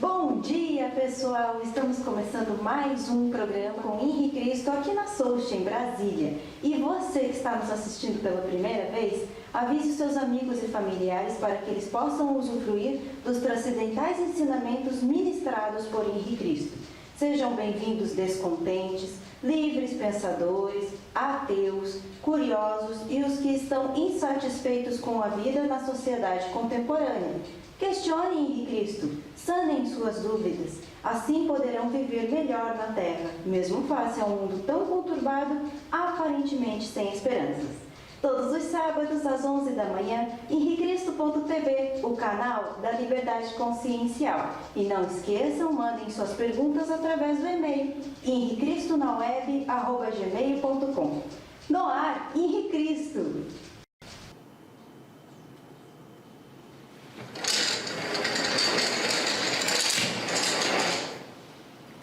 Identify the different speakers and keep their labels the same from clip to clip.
Speaker 1: Bom dia, pessoal! Estamos começando mais um programa com Henri Cristo aqui na Souxa, em Brasília. E você que está nos assistindo pela primeira vez, avise os seus amigos e familiares para que eles possam usufruir dos transcendentais ensinamentos ministrados por Henri Cristo. Sejam bem-vindos descontentes, livres pensadores, ateus, curiosos e os que estão insatisfeitos com a vida na sociedade contemporânea. Questionem Henri Cristo, sanem suas dúvidas, assim poderão viver melhor na Terra, mesmo face a um mundo tão conturbado, aparentemente sem esperanças. Todos os sábados, às 11 da manhã, henricristo.tv, o canal da Liberdade Consciencial. E não esqueçam, mandem suas perguntas através do e-mail, henricristo.gmail.com. No ar, Henri Cristo!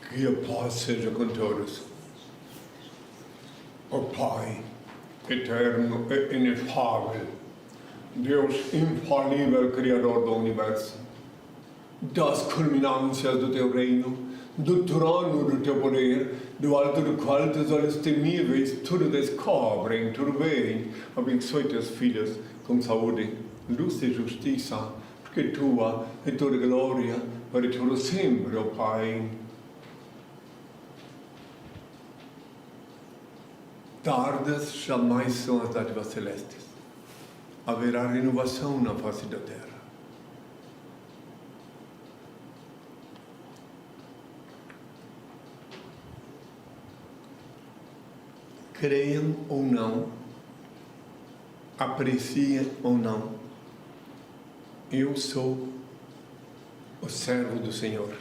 Speaker 2: Que a paz seja com todos. O Pai eterno e inefável, Deus infalível, Criador do Universo, das culminâncias do Teu reino, do trono do Teu poder, do alto do qual Teus olhos temíveis tudo descobrem, tudo veem, abençoe Teus filhos com saúde, luz e justiça, porque Tua é toda glória para todo sempre, ó Pai. Tardas jamais são as dádivas celestes. Haverá renovação na face da terra. Creiam ou não, apreciem ou não, eu sou o servo do Senhor.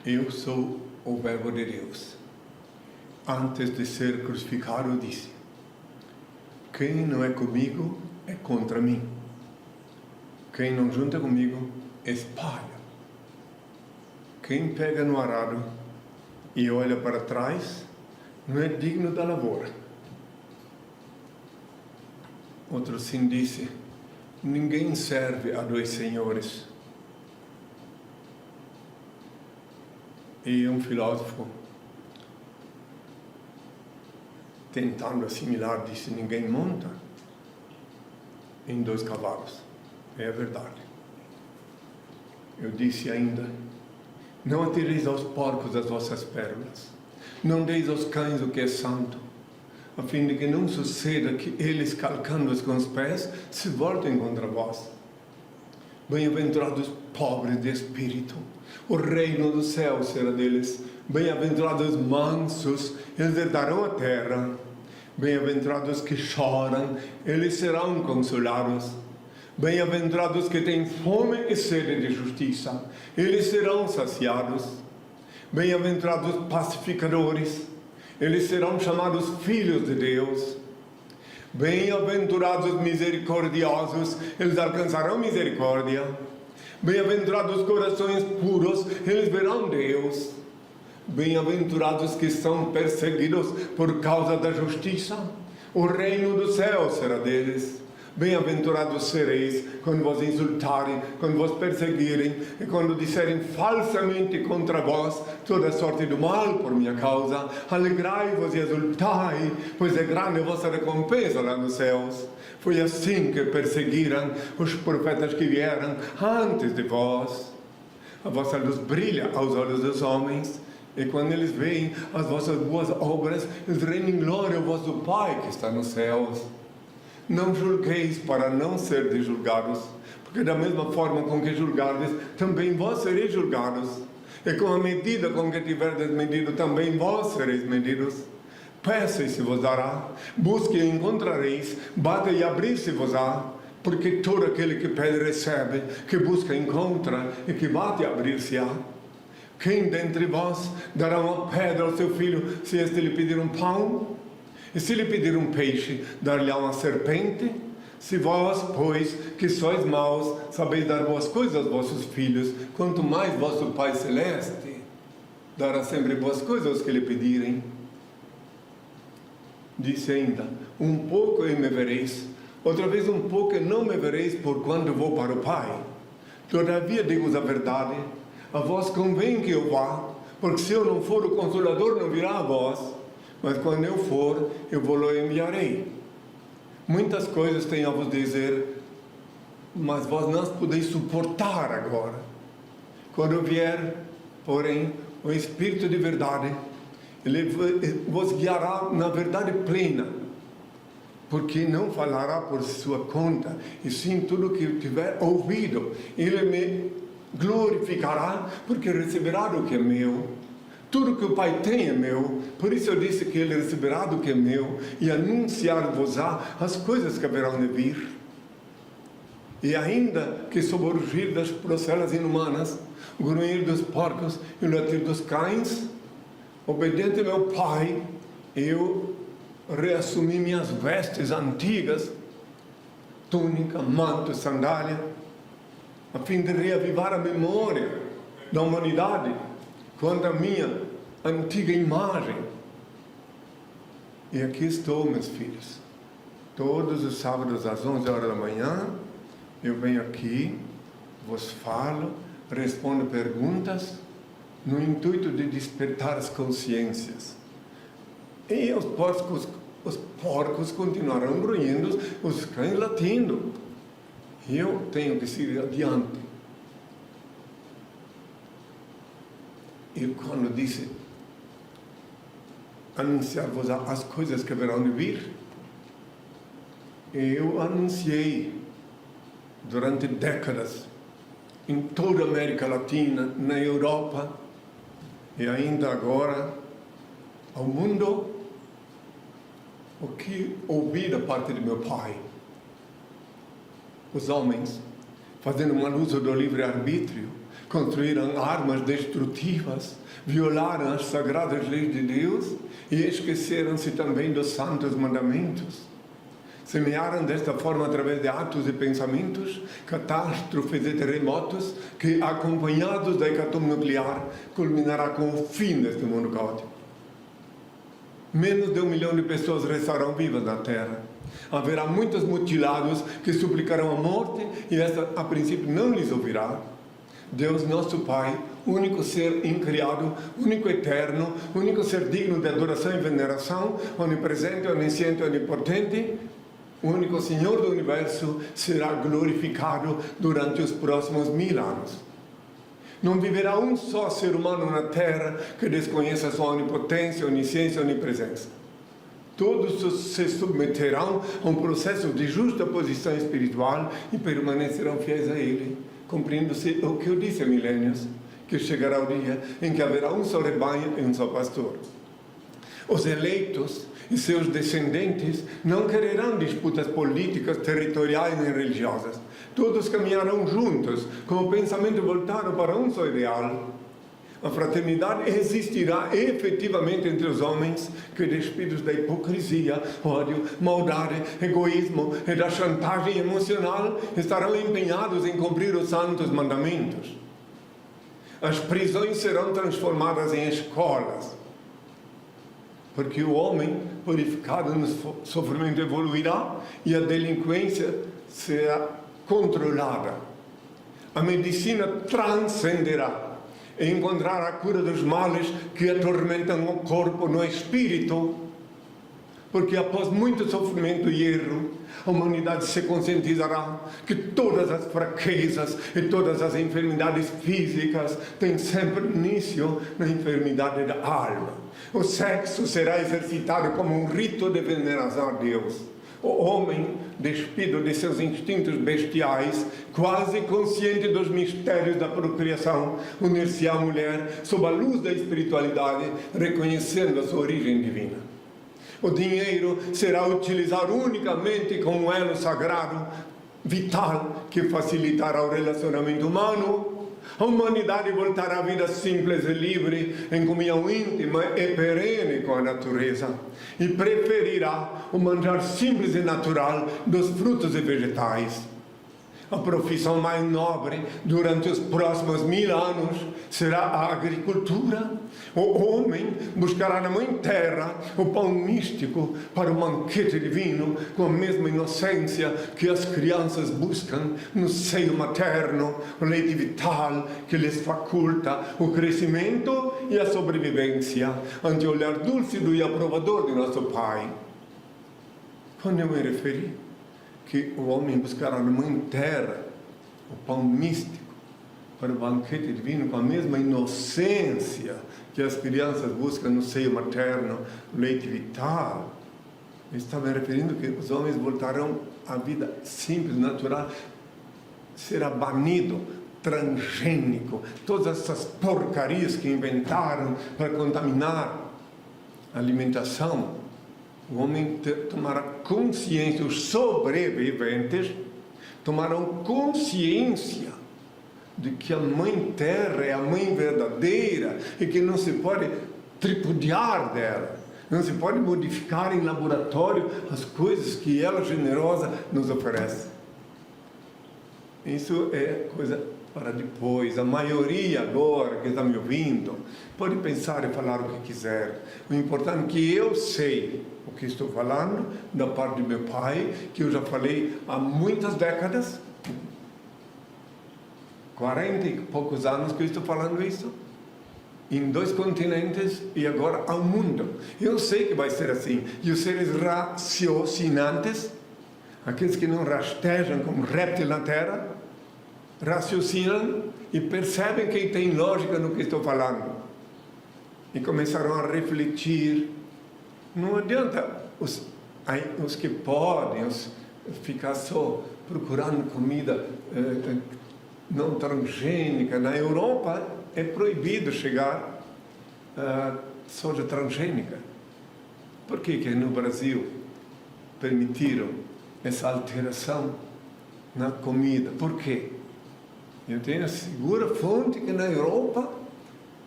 Speaker 2: Eu sou o Verbo de Deus. Antes de ser crucificado, disse: quem não é comigo é contra mim. Quem não junta comigo espalha. Quem pega no arado e olha para trás não é digno da lavoura. Outro sim disse: ninguém serve a dois senhores. E um filósofo, tentando assimilar, disse: ninguém monta em dois cavalos. É verdade. Eu disse ainda: não atireis aos porcos as vossas pérolas, não deis aos cães o que é santo, a fim de que não suceda que eles, calcando-os com os pés, se voltem contra vós. Bem-aventurados pobres de espírito, o reino do céu será deles. Bem-aventurados mansos, eles herdarão a terra. Bem-aventurados que choram, eles serão consolados. Bem-aventurados que têm fome e sede de justiça, eles serão saciados. Bem-aventurados pacificadores, eles serão chamados filhos de Deus. Bem-aventurados misericordiosos, eles alcançarão misericórdia. Bem-aventurados corações puros, eles verão Deus. Bem-aventurados que são perseguidos por causa da justiça, o reino do céu será deles. Bem-aventurados sereis quando vos insultarem, quando vos perseguirem e quando disserem falsamente contra vós toda sorte do mal por minha causa. Alegrai-vos e exultai, pois é grande a vossa recompensa lá nos céus. Foi assim que perseguiram os profetas que vieram antes de vós. A vossa luz brilha aos olhos dos homens, e quando eles veem as vossas boas obras, eles rendem glória ao vosso Pai que está nos céus. Não julgueis para não serdes julgados, porque da mesma forma com que julgardes, também vós sereis julgados. E com a medida com que tiverdes medido, também vós sereis medidos. Peça e se vos dará, busque e encontrareis, bate e abrir-se-vos-á. Porque todo aquele que pede recebe, que busca encontra, e que bate abrir-se-á. Quem dentre vós dará uma pedra ao seu filho, se este lhe pedir um pão? E se lhe pedir um peixe, dar-lhe uma serpente? Se vós, pois, que sois maus, sabeis dar boas coisas aos vossos filhos, quanto mais vosso Pai Celeste dará sempre boas coisas aos que lhe pedirem. Disse ainda: um pouco e me vereis, outra vez um pouco e não me vereis, porquanto vou para o Pai. Todavia digo-vos a verdade, A vós convém que eu vá, porque se eu não for, o Consolador não virá a vós, mas quando eu for, eu vou-lo enviarei. Muitas coisas tenho a vos dizer, mas vós não as podeis suportar agora. Quando vier, porém, o Espírito de verdade, ele vos guiará na verdade plena, porque não falará por sua conta, e sim tudo o que tiver ouvido. Ele me glorificará, porque receberá do que é meu. Tudo que o Pai tem é meu, por isso eu disse que ele receberá do que é meu, e anunciar-vos-á as coisas que haverão de vir. E ainda que sob o rugir das procelas inumanas, o grunhir dos porcos e o latir dos cães, obediente ao meu Pai, eu reassumi minhas vestes antigas, túnica, manto, sandália, a fim de reavivar a memória da humanidade quanto à minha antiga imagem. E aqui estou, meus filhos. Todos os sábados às 11 horas da manhã, eu venho aqui, vos falo, respondo perguntas, no intuito de despertar as consciências. E os porcos continuarão grunhindo, os cães latindo. E eu tenho que seguir adiante. E quando disse anunciar-vos as coisas que haverão de vir, eu anunciei durante décadas em toda a América Latina, na Europa e ainda agora ao mundo, o que ouvi da parte de meu Pai. Os homens, fazendo um uso do livre-arbítrio, construíram armas destrutivas, violaram as sagradas leis de Deus e esqueceram-se também dos santos mandamentos. Semearam desta forma, através de atos e pensamentos, catástrofes e terremotos que, acompanhados da hecatombe nuclear, culminará com o fim deste mundo caótico. Menos de 1 milhão de pessoas restarão vivas na Terra. Haverá muitos mutilados que suplicarão a morte e esta, a princípio, não lhes ouvirá. Deus, nosso Pai, único ser incriado, único eterno, único ser digno de adoração e veneração, onipresente, onisciente, onipotente, o único Senhor do Universo, será glorificado durante os próximos 1000 anos. Não viverá um só ser humano na Terra que desconheça sua onipotência, onisciência e onipresença. Todos se submeterão a um processo de justa posição espiritual e permanecerão fiéis a Ele, cumprindo-se o que eu disse há milênios, que chegará o dia em que haverá um só rebanho e um só pastor. Os eleitos e seus descendentes não quererão disputas políticas, territoriais nem religiosas. Todos caminharão juntos, com o pensamento voltado para um só ideal. A fraternidade existirá efetivamente entre os homens que, despidos da hipocrisia, ódio, maldade, egoísmo e da chantagem emocional, estarão empenhados em cumprir os santos mandamentos. As prisões serão transformadas em escolas, porque o homem purificado no sofrimento evoluirá e a delinquência será controlada. A medicina transcenderá e encontrar a cura dos males que atormentam o corpo no espírito, porque após muito sofrimento e erro, a humanidade se conscientizará que todas as fraquezas e todas as enfermidades físicas têm sempre início na enfermidade da alma. O sexo será exercitado como um rito de veneração a Deus. O homem, despido de seus instintos bestiais, quase consciente dos mistérios da procriação, unir-se à mulher sob a luz da espiritualidade, reconhecendo a sua origem divina. O dinheiro será utilizado unicamente como um elo sagrado, vital, que facilitará o relacionamento humano. A humanidade voltará à vida simples e livre, em comunhão íntima e perene com a natureza, e preferirá o manjar simples e natural dos frutos e vegetais. A profissão mais nobre durante os próximos 1000 anos será a agricultura. O homem buscará na mãe terra o pão místico para o banquete divino, com a mesma inocência que as crianças buscam no seio materno, o leite vital que lhes faculta o crescimento e a sobrevivência ante o olhar dúlcido e aprovador de nosso Pai. Quando eu me referi que o homem buscará na mãe terra o pão místico para o banquete divino, com a mesma inocência que as crianças buscam no seio materno, o leite vital, eu estava me referindo que os homens voltarão à vida simples, natural, será banido, transgênico, todas essas porcarias que inventaram para contaminar a alimentação. O homem tomará consciência, os sobreviventes tomarão consciência de que a mãe terra é a mãe verdadeira e que não se pode tripudiar dela, não se pode modificar em laboratório as coisas que ela generosa nos oferece. Isso é coisa para depois. A maioria agora que está me ouvindo pode pensar e falar o que quiser. O importante é que eu sei o que estou falando da parte do meu pai, que eu já falei há muitas décadas, 40 e poucos anos que eu estou falando isso, em 2 continentes e agora ao mundo. Eu sei que vai ser assim. E os seres raciocinantes, aqueles que não rastejam como réptil na terra, raciocinam e percebem que tem lógica no que estou falando. E começaram a refletir. Não adianta os que podem ficar só procurando comida não transgênica. Na Europa é proibido chegar soja transgênica. Por que no Brasil permitiram essa alteração na comida? Por quê? Eu tenho a segura fonte que na Europa,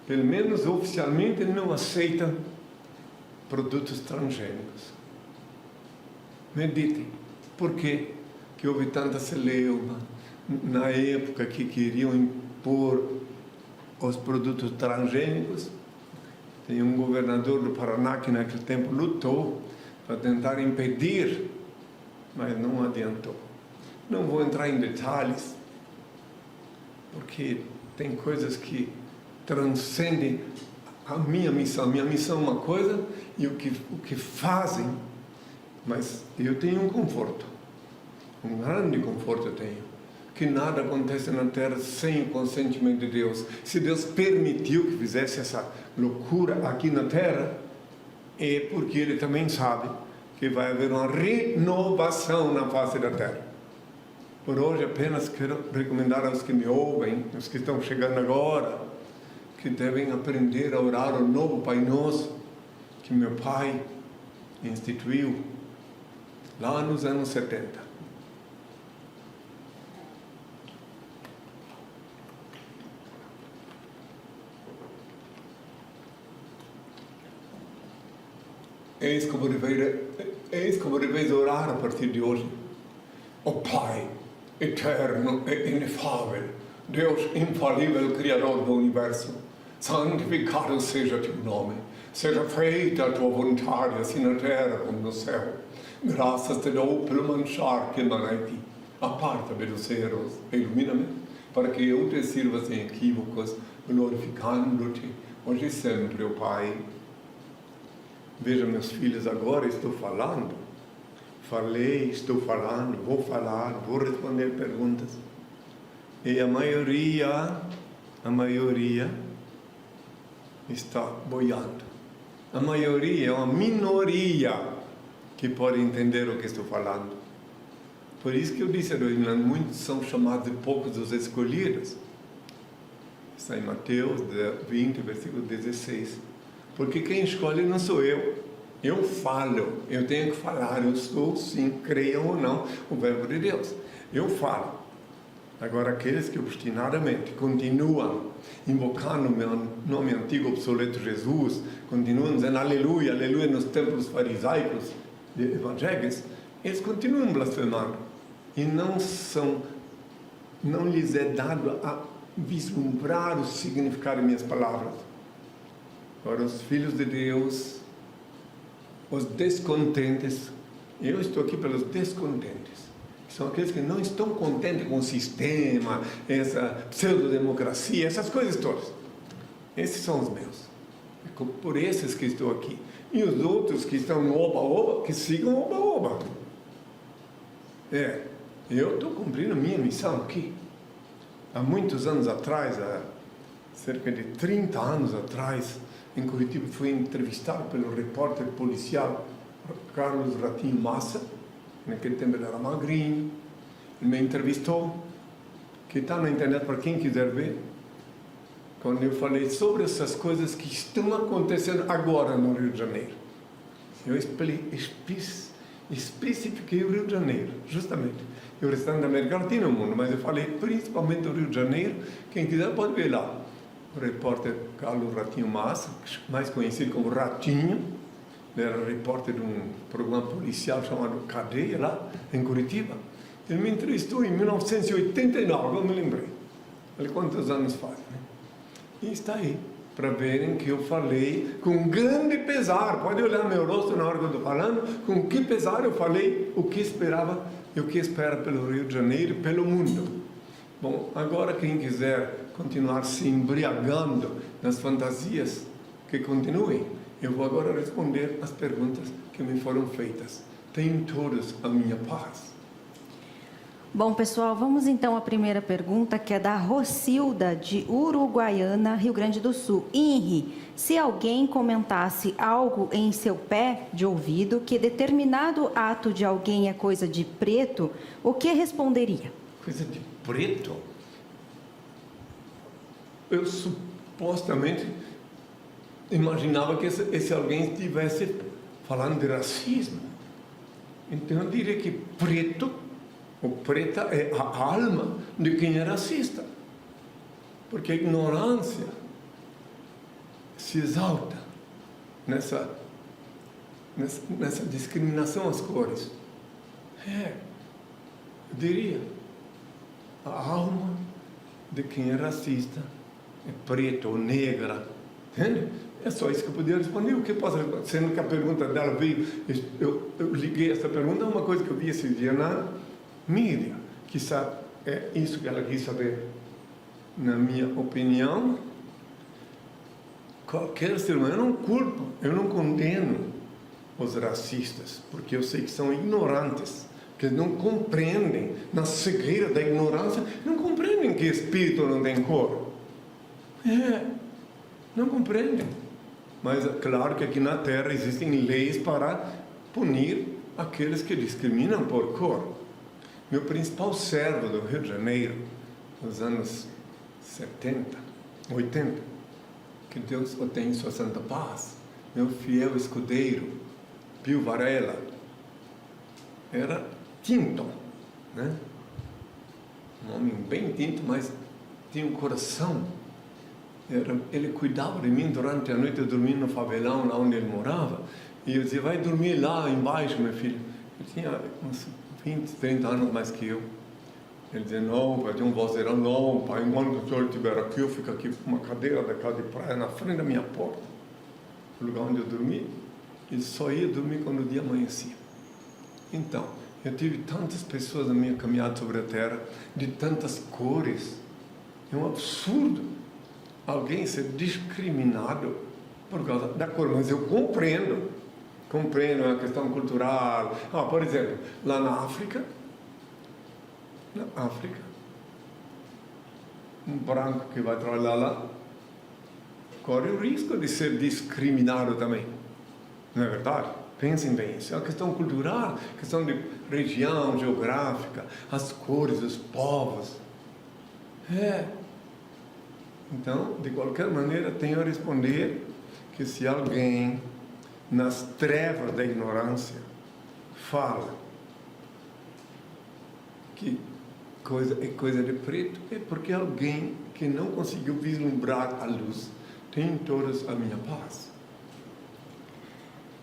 Speaker 2: pelo menos oficialmente, não aceitam produtos transgênicos. Meditem. Por quê que houve tanta celeuma na época que queriam impor os produtos transgênicos? Tem um governador do Paraná que naquele tempo lutou para tentar impedir, mas não adiantou. Não vou entrar em detalhes, porque tem coisas que transcendem a minha missão. Minha missão é uma coisa e o que fazem, mas eu tenho um conforto, um grande conforto eu tenho, que nada acontece na terra sem o consentimento de Deus. Se Deus permitiu que fizesse essa loucura aqui na terra, é porque Ele também sabe que vai haver uma renovação na face da terra. Por hoje apenas quero recomendar aos que me ouvem, os que estão chegando agora, que devem aprender a orar o novo Pai Nosso, que meu pai instituiu lá nos anos 70. Eis como deveis orar a partir de hoje. Ó Pai eterno e inefável, Deus infalível, Criador do Universo, santificado seja Teu nome, seja feita a Tua vontade, assim na terra como no céu. Graças te dou pelo manchar que emana em Ti. Aparta-me dos erros, ilumina-me, para que eu te sirva sem equívocos, glorificando-te, hoje e sempre, ó Pai. Veja, meus filhos, agora estou falando. Falei, estou falando, vou falar, vou responder perguntas. E a maioria está boiando. A maioria é uma minoria que pode entender o que estou falando. Por isso que eu disse, muitos são chamados de poucos os escolhidos. Está em Mateus 20, versículo 16. Porque quem escolhe não sou eu. Eu falo, eu tenho que falar, eu sou, sim, creiam ou não, o verbo de Deus. Eu falo. Agora, aqueles que obstinadamente continuam invocando o meu nome antigo obsoleto Jesus, continuam dizendo aleluia, aleluia nos templos farisaicos evangélicos, eles continuam blasfemando e não são não lhes é dado a vislumbrar o significado de minhas palavras. Para os filhos de Deus, os descontentes, eu estou aqui pelos descontentes, que são aqueles que não estão contentes com o sistema, essa pseudo-democracia, essas coisas todas. Esses são os meus. É por esses que estou aqui. E os outros que estão no oba-oba, que sigam o oba-oba. Eu estou cumprindo a minha missão aqui. Há muitos anos atrás, há cerca de 30 anos atrás, em Curitiba, fui entrevistado pelo repórter policial Carlos Ratinho Massa. Naquele tempo ele era magrinho. Ele me entrevistou, que está na internet para quem quiser ver. Quando eu falei sobre essas coisas que estão acontecendo agora no Rio de Janeiro. Eu especifiquei o Rio de Janeiro, justamente. E o restante da América Latina, o mundo, mas eu falei principalmente do Rio de Janeiro. Quem quiser pode ver lá. O repórter Carlos Ratinho Massa, mais conhecido como Ratinho, ele era repórter de um programa policial chamado Cadeia, lá em Curitiba. Ele me entrevistou em 1989, eu me lembrei. Olha quantos anos faz, né? E está aí, para verem que eu falei com grande pesar. Pode olhar meu rosto na hora que eu estou falando, com que pesar eu falei o que esperava e o que espera pelo Rio de Janeiro e pelo mundo. Bom, agora quem quiser continuar se embriagando nas fantasias, que continuem. Eu vou agora responder as perguntas que me foram feitas. Tenham todos a minha paz.
Speaker 3: Bom, pessoal, vamos então à primeira pergunta, que é da Rocilda, de Uruguaiana, Rio Grande do Sul. Henri, se alguém comentasse algo em seu pé de ouvido, que determinado ato de alguém é coisa de preto, o que responderia?
Speaker 2: Coisa de preto? Eu supostamente imaginava que esse alguém estivesse falando de racismo. Então eu diria que preto, ou preta, é a alma de quem é racista. Porque a ignorância se exalta nessa discriminação às cores. Eu diria, a alma de quem é racista é preta ou negra. Entende? É só isso que eu podia responder. O que eu posso responder? Sendo que a pergunta dela veio, eu liguei essa pergunta a uma coisa que eu vi esse dia na mídia. Quizá é isso que ela quis saber. Na minha opinião, qualquer ser humano, eu não culpo, eu não condeno os racistas, porque eu sei que são ignorantes, que não compreendem, na cegueira da ignorância, não compreendem que espírito não tem cor. Não compreendem. Mas é claro que aqui na Terra existem leis para punir aqueles que discriminam por cor. Meu principal servo do Rio de Janeiro, nos anos 70, 80, que Deus o tenha em sua santa paz, meu fiel escudeiro, Pio Varela, era tinto, né? Um homem bem tinto, mas tinha um coração. Ele cuidava de mim durante a noite, eu dormia no favelão, lá onde ele morava, e eu dizia, vai dormir lá embaixo, meu filho. Ele tinha uns 20, 30 anos mais que eu. Ele dizia, não, pai, de um vozeirão, não, pai, enquanto o senhor estiver aqui, eu fico aqui com uma cadeira da casa de praia na frente da minha porta, no lugar onde eu dormi, e só ia dormir quando o dia amanhecia. Então, eu tive tantas pessoas na minha caminhada sobre a terra, de tantas cores, é um absurdo alguém ser discriminado por causa da cor, mas eu compreendo a questão cultural. Por exemplo, lá na África, um branco que vai trabalhar lá corre o risco de ser discriminado também, não é verdade? Pensem bem, isso é uma questão cultural, questão de região geográfica, as cores, os povos. Então, de qualquer maneira, tenho a responder que se alguém, nas trevas da ignorância, fala que é coisa de preto, é porque alguém que não conseguiu vislumbrar a luz tem todos a minha paz.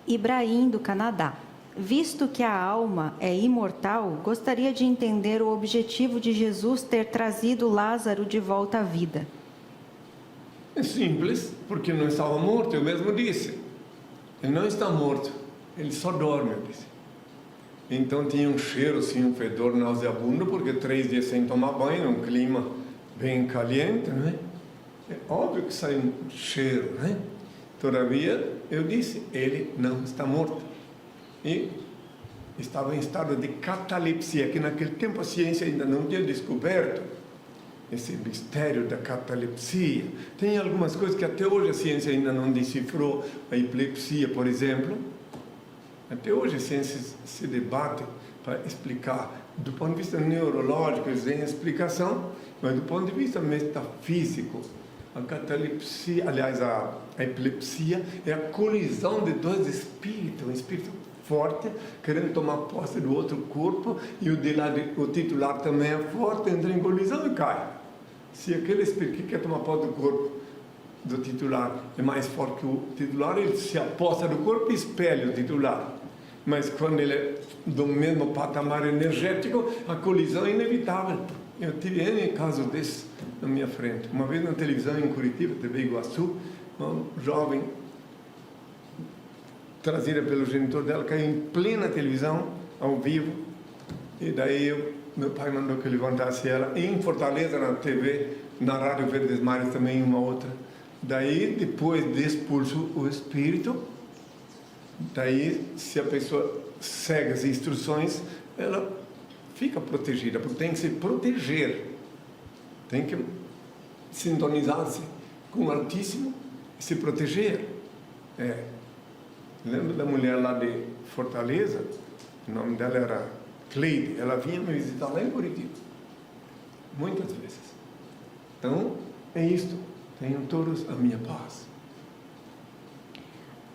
Speaker 3: Ibrahim, do Canadá. Visto que a alma é imortal, gostaria de entender o objetivo de Jesus ter trazido Lázaro de volta à vida.
Speaker 2: É simples, porque não estava morto, eu mesmo disse. Ele não está morto, ele só dorme, eu disse. Então tinha um cheiro, assim, um fedor nauseabundo, porque 3 dias sem tomar banho, num clima bem caliente, não é? É óbvio que sai um cheiro, né? Todavia, eu disse, ele não está morto. E estava em estado de catalepsia, que naquele tempo a ciência ainda não tinha descoberto esse mistério da catalepsia. Tem algumas coisas que até hoje a ciência ainda não decifrou, a epilepsia, por exemplo. Até hoje a ciência se debate para explicar. Do ponto de vista neurológico, eles têm explicação, mas do ponto de vista metafísico, a catalepsia, aliás, a epilepsia é a colisão de dois espíritos, um espírito forte, querendo tomar posse do outro corpo, e o titular também é forte, entra em colisão e cai. Se aquele espírito que quer tomar posse do corpo do titular é mais forte que o titular, ele se aposta do corpo e espelha o titular. Mas quando ele é do mesmo patamar energético, a colisão é inevitável. Eu tive N casos desses na minha frente. Uma vez na televisão em Curitiba, TV Iguaçu, uma jovem trazida pelo genitor dela caiu em plena televisão, ao vivo, e daí meu pai mandou que eu levantasse ela em Fortaleza, na TV, na Rádio Verdes Mares também, uma outra. Daí, depois de expulso o espírito, daí, se a pessoa segue as instruções, ela fica protegida, porque tem que se proteger, tem que sintonizar-se com o Altíssimo e se proteger. Lembro da mulher lá de Fortaleza, o nome dela era Cleide, ela vinha me visitar lá em Curitiba, muitas vezes. Então, é isto, tenham todos a minha paz.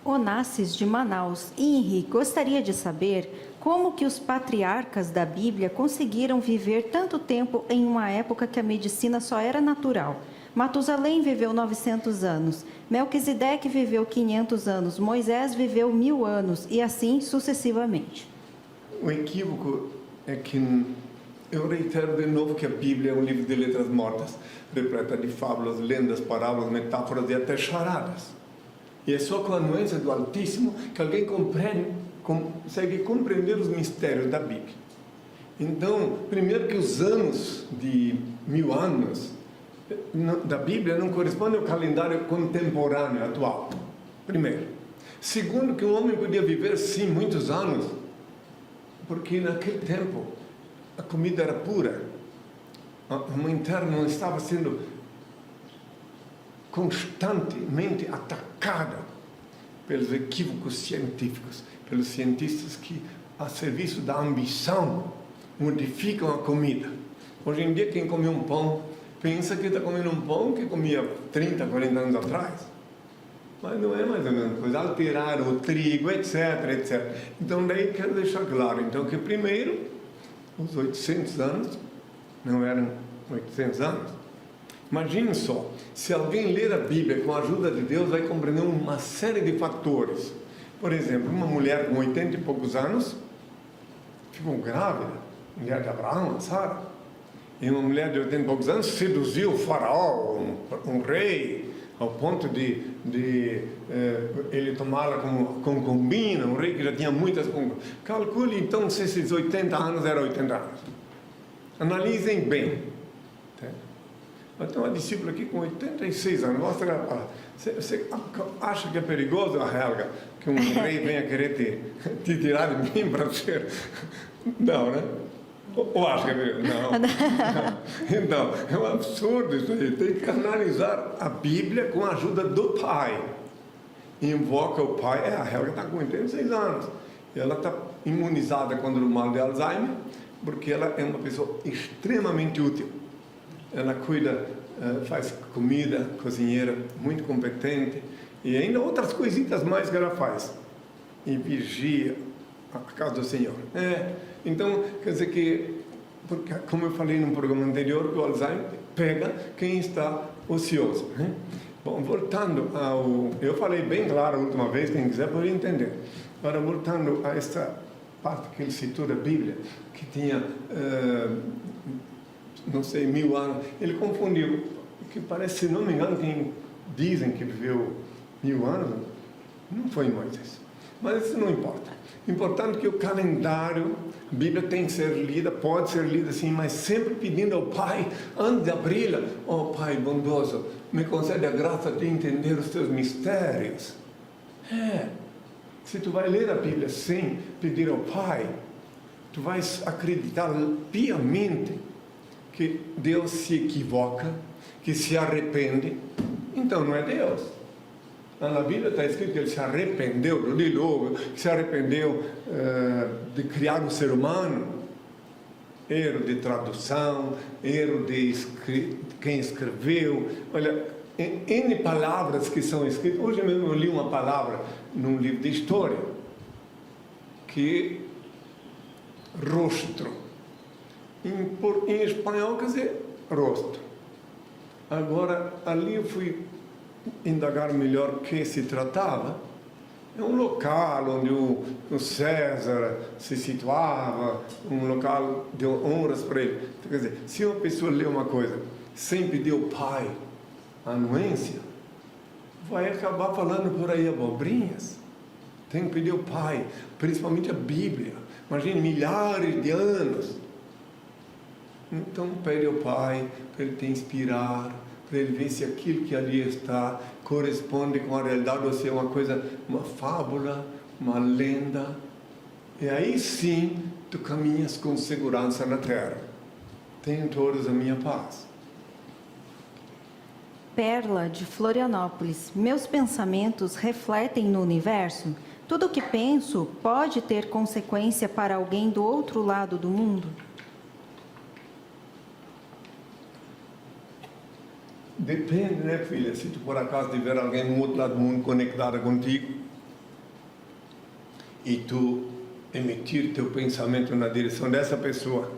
Speaker 3: Onassis de Manaus. Henri, gostaria de saber como que os patriarcas da Bíblia conseguiram viver tanto tempo em uma época que a medicina só era natural. Matusalém viveu 900 anos, Melquisedeque viveu 500 anos, Moisés viveu 1000 anos e assim sucessivamente.
Speaker 2: O equívoco é que, eu reitero de novo que a Bíblia é um livro de letras mortas, repleta de fábulas, lendas, parábolas, metáforas e até charadas. E é só com a anuência do Altíssimo que alguém consegue compreender os mistérios da Bíblia. Então, primeiro que os anos de 1000 anos da Bíblia não correspondem ao calendário contemporâneo atual. Primeiro. Segundo, que um homem podia viver, sim, muitos anos, porque naquele tempo a comida era pura. A mãe terra não estava sendo constantemente atacada pelos equívocos científicos, pelos cientistas que, a serviço da ambição, modificam a comida. Hoje em dia, quem come um pão, pensa que está comendo um pão que comia 30, 40 anos atrás. Mas não é mais ou menos coisa. Alteraram o trigo, etc, etc. Então, daí quero deixar claro, então, que primeiro, os 800 anos, não eram 800 anos. Imagine só, se alguém ler a Bíblia com a ajuda de Deus, vai compreender uma série de fatores. Por exemplo, uma mulher com 80 e poucos anos, ficou grávida, mulher de Abraão, Sara, e uma mulher de 80 e poucos anos seduziu o faraó, um rei, ao ponto de ele tomá-la como concubina, um rei que já tinha muitas concubinas. Calcule então se esses 80 anos eram 80 anos. Analisem bem. Eu tenho uma discípula aqui com 86 anos. Você acha que é perigoso, Helga, que um rei venha querer te tirar de mim para ser... Não, né? Ou acha que é perigoso? Não. Então, é um absurdo isso aí. Tem que analisar a Bíblia com a ajuda do Pai. Invoca o Pai. A Helga está com 86 anos. E ela está imunizada contra o mal de Alzheimer, porque ela é uma pessoa extremamente útil. Ela cuida, faz comida, cozinheira, muito competente, e ainda outras coisitas mais que ela faz. E vigia a casa do Senhor. Então, quer dizer que, porque, como eu falei no programa anterior, o Alzheimer pega quem está ocioso. Né? Bom, voltando ao... Eu falei bem claro a última vez, quem quiser pode entender. Agora, voltando a esta parte que ele citou da Bíblia, que tinha, não sei, 1000 anos, ele confundiu, que parece, se não me engano, quem dizem que viveu 1000 anos, não foi Moisés. Mas isso não importa. Importante que o calendário, a Bíblia tem que ser lida, pode ser lida assim, mas sempre pedindo ao Pai, antes de abri-la, ó Pai bondoso, me concede a graça de entender os teus mistérios. Se tu vai ler a Bíblia sem pedir ao Pai, tu vais acreditar piamente que Deus se equivoca, que se arrepende, então não é Deus. Na Bíblia está escrito que ele se arrependeu do dilúvio, que se arrependeu de criar um ser humano. Erro de tradução, erro de quem escreveu. Olha, N palavras que são escritas. Hoje mesmo eu li uma palavra num livro de história, que rosto. Em espanhol quer dizer rosto. Agora, ali eu fui indagar melhor o que se tratava. É um local onde o César se situava, um local de honras para ele. Então, quer dizer, se uma pessoa lê uma coisa sem pedir ao Pai a anuência, vai acabar falando por aí abobrinhas. Tem que pedir ao Pai, principalmente a Bíblia. Imagine, milhares de anos. Então, pede ao Pai para ele te inspirar, para ele ver se aquilo que ali está corresponde com a realidade, ou se é uma coisa, uma fábula, uma lenda. E aí sim, tu caminhas com segurança na terra. Tenham todos a minha paz.
Speaker 3: Perla, de Florianópolis. Meus pensamentos refletem no universo? Tudo o que penso pode ter consequência para alguém do outro lado do mundo?
Speaker 2: Depende, né, filha? Se tu por acaso tiver alguém no outro lado do mundo conectado contigo e tu emitir teu pensamento na direção dessa pessoa,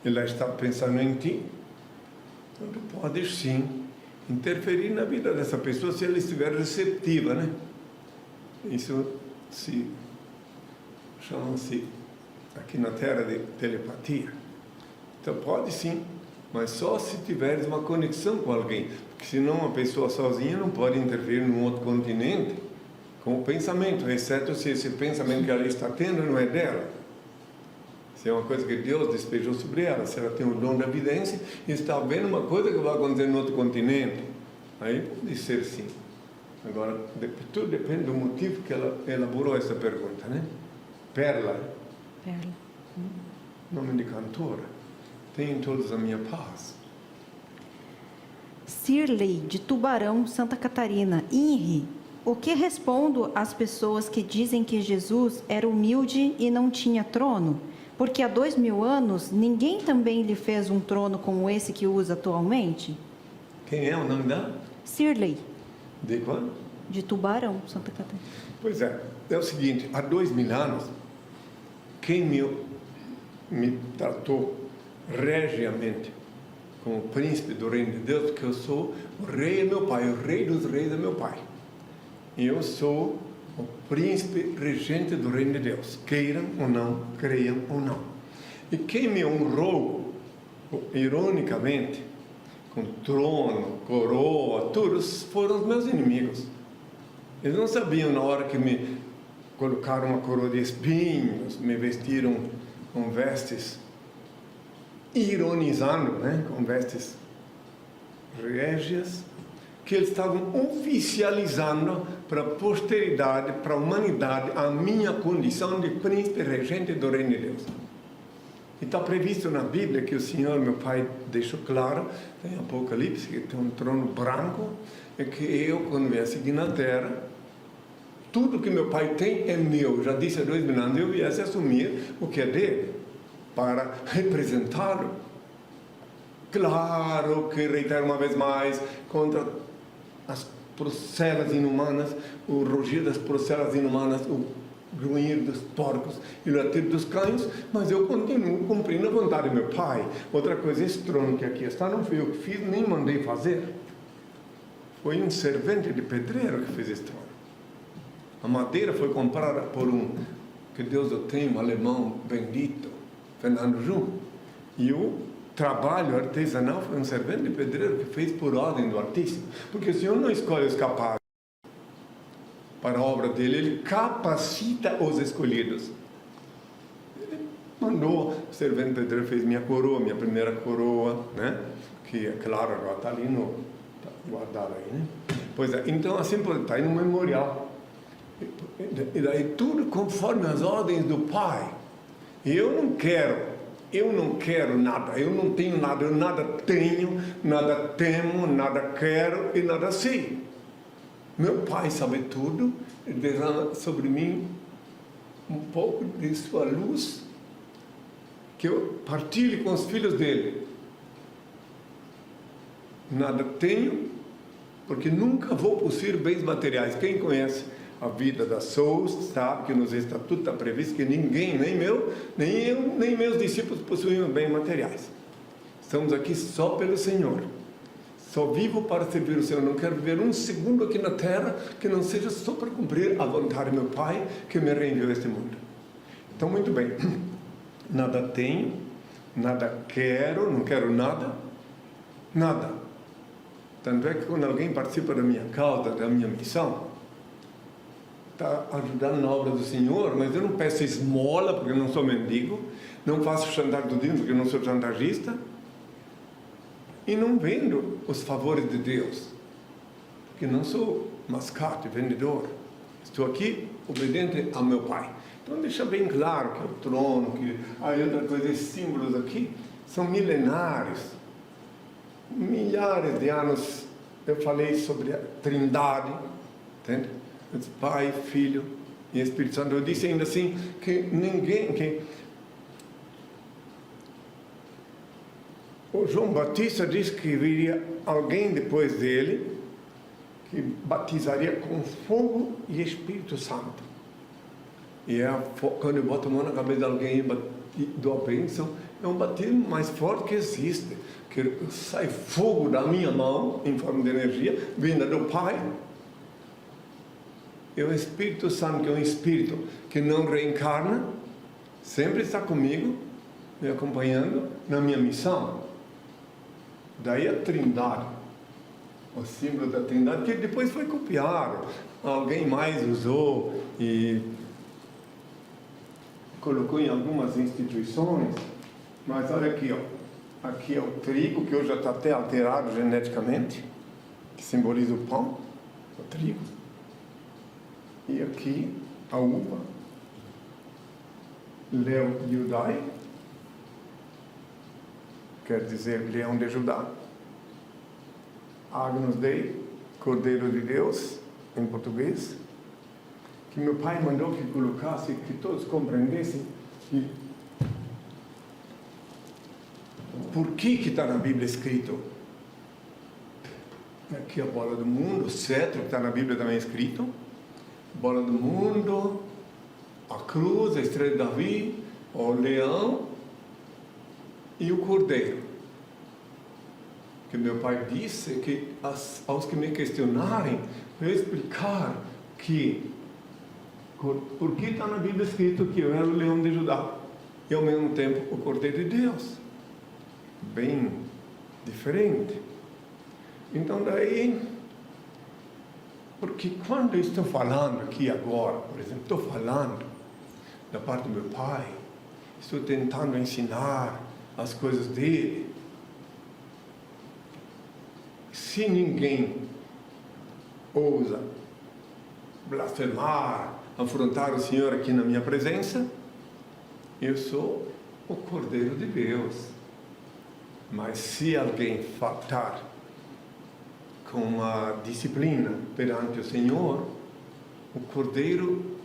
Speaker 2: ela está pensando em ti, então tu podes sim interferir na vida dessa pessoa se ela estiver receptiva, né? Isso se chama-se aqui na Terra de telepatia. Então pode sim, mas só se tiveres uma conexão com alguém, porque senão uma pessoa sozinha não pode interferir num outro continente com o pensamento, exceto se esse pensamento que ela está tendo não é dela. Se é uma coisa que Deus despejou sobre ela, se ela tem o dom da vidência e está vendo uma coisa que vai acontecer no outro continente, aí pode ser sim. Agora, tudo depende do motivo que ela elaborou essa pergunta, né? Perla.
Speaker 3: Perla.
Speaker 2: Nome de cantora. Tenham todos a minha paz.
Speaker 3: Cirlei, de Tubarão, Santa Catarina. INRI, o que respondo às pessoas que dizem que Jesus era humilde e não tinha trono? Porque há 2000 anos, ninguém também lhe fez um trono como esse que usa atualmente?
Speaker 2: Quem é o nome dela?
Speaker 3: Cirlei.
Speaker 2: De quando?
Speaker 3: De Tubarão, Santa Catarina.
Speaker 2: Pois é o seguinte, há 2000 anos, quem me tratou regiamente como príncipe do reino de Deus, porque eu sou o rei é meu pai, o rei dos reis é meu pai. E eu sou o príncipe regente do reino de Deus, queiram ou não, creiam ou não. E quem me honrou, ironicamente, com trono, coroa, todos foram os meus inimigos. Eles não sabiam na hora que me colocaram uma coroa de espinhos, me vestiram com vestes, ironizando, né, com vestes régias, que eles estavam oficializando para a posteridade, para a humanidade, a minha condição de príncipe regente do reino de Deus. E está previsto na Bíblia que o Senhor, meu Pai, deixou claro, em Apocalipse, que tem um trono branco, e que eu, quando vier seguir na terra, tudo que meu Pai tem é meu. Já disse há 2000 anos, eu viesse assumir o que é dele, para representá-lo. Claro que, reitero uma vez mais, contra as procelas inumanas, o rugir das procelas inumanas, o grunhir dos porcos e o latir dos cães, mas eu continuo cumprindo a vontade do meu Pai. Outra coisa, esse trono que aqui está, não fui eu que fiz, nem mandei fazer. Foi um servente de pedreiro que fez esse trono. A madeira foi comprada por um que Deus o tem, um alemão bendito, Fernando Jung. E o trabalho artesanal foi um servente pedreiro que fez por ordem do Altíssimo. Porque o Senhor não escolhe os capazes para a obra dele, Ele capacita os escolhidos. Ele mandou, o servente pedreiro fez minha coroa, minha primeira coroa, né? Que, é claro, agora está ali tá guardado aí, né? Pois é, então assim, está aí no memorial. E daí tudo conforme as ordens do Pai. E eu não quero nada, eu não tenho nada, eu nada tenho, nada temo, nada quero e nada sei. Meu Pai sabe tudo e derrama sobre mim um pouco de sua luz que eu partilhe com os filhos dele. Nada tenho, porque nunca vou possuir bens materiais. Quem conhece a vida da Souls sabe que nos estatutos está previsto que ninguém, nem eu, nem meus discípulos possuem bens materiais. Estamos aqui só pelo Senhor. Só vivo para servir o Senhor. Não quero viver um segundo aqui na terra que não seja só para cumprir a vontade do meu Pai que me reenviou a este mundo. Então, muito bem. Nada tenho, nada quero, não quero nada, nada. Tanto é que quando alguém participa da minha causa, da minha missão, está ajudando na obra do Senhor, mas eu não peço esmola, porque eu não sou mendigo, não faço chantagem do dízimo, porque eu não sou chantagista, e não vendo os favores de Deus, porque não sou mascate, vendedor. Estou aqui obediente ao meu Pai. Então deixa bem claro que o trono, que outra coisa, esses símbolos aqui, são milenares. Milhares de anos eu falei sobre a Trindade, entende? Pai, Filho e Espírito Santo. Eu disse ainda assim que o João Batista disse que viria alguém depois dele que batizaria com fogo e Espírito Santo. E quando eu boto a mão na cabeça de alguém e dou a bênção, é um batismo mais forte que existe, que sai fogo da minha mão em forma de energia, vinda do Pai. E o Espírito Santo, que é um Espírito que não reencarna, sempre está comigo, me acompanhando na minha missão. Daí a Trindade, o símbolo da Trindade, que depois foi copiado, alguém mais usou e colocou em algumas instituições. Mas olha aqui, ó. Aqui é o trigo, que hoje já está até alterado geneticamente, que simboliza o pão, o trigo. E aqui a uva, Leão Yudai, quer dizer Leão de Judá. Agnus Dei, Cordeiro de Deus, em português, que meu pai mandou que colocasse, que todos compreendessem que por que está na Bíblia escrito. Aqui a bola do mundo, o cetro que está na Bíblia também escrito, bola do mundo, a cruz, a estrela de Davi, o leão e o cordeiro. Que meu pai disse que aos que me questionarem, eu explicar que por que está na Bíblia escrito que eu era o leão de Judá e ao mesmo tempo o cordeiro de Deus. Bem diferente. Então daí, porque quando eu estou falando aqui agora, por exemplo, estou falando da parte do meu pai, estou tentando ensinar as coisas dele. Se ninguém ousa blasfemar, afrontar o Senhor aqui na minha presença, eu sou o Cordeiro de Deus. Mas se alguém faltar com a disciplina perante o Senhor, o Cordeiro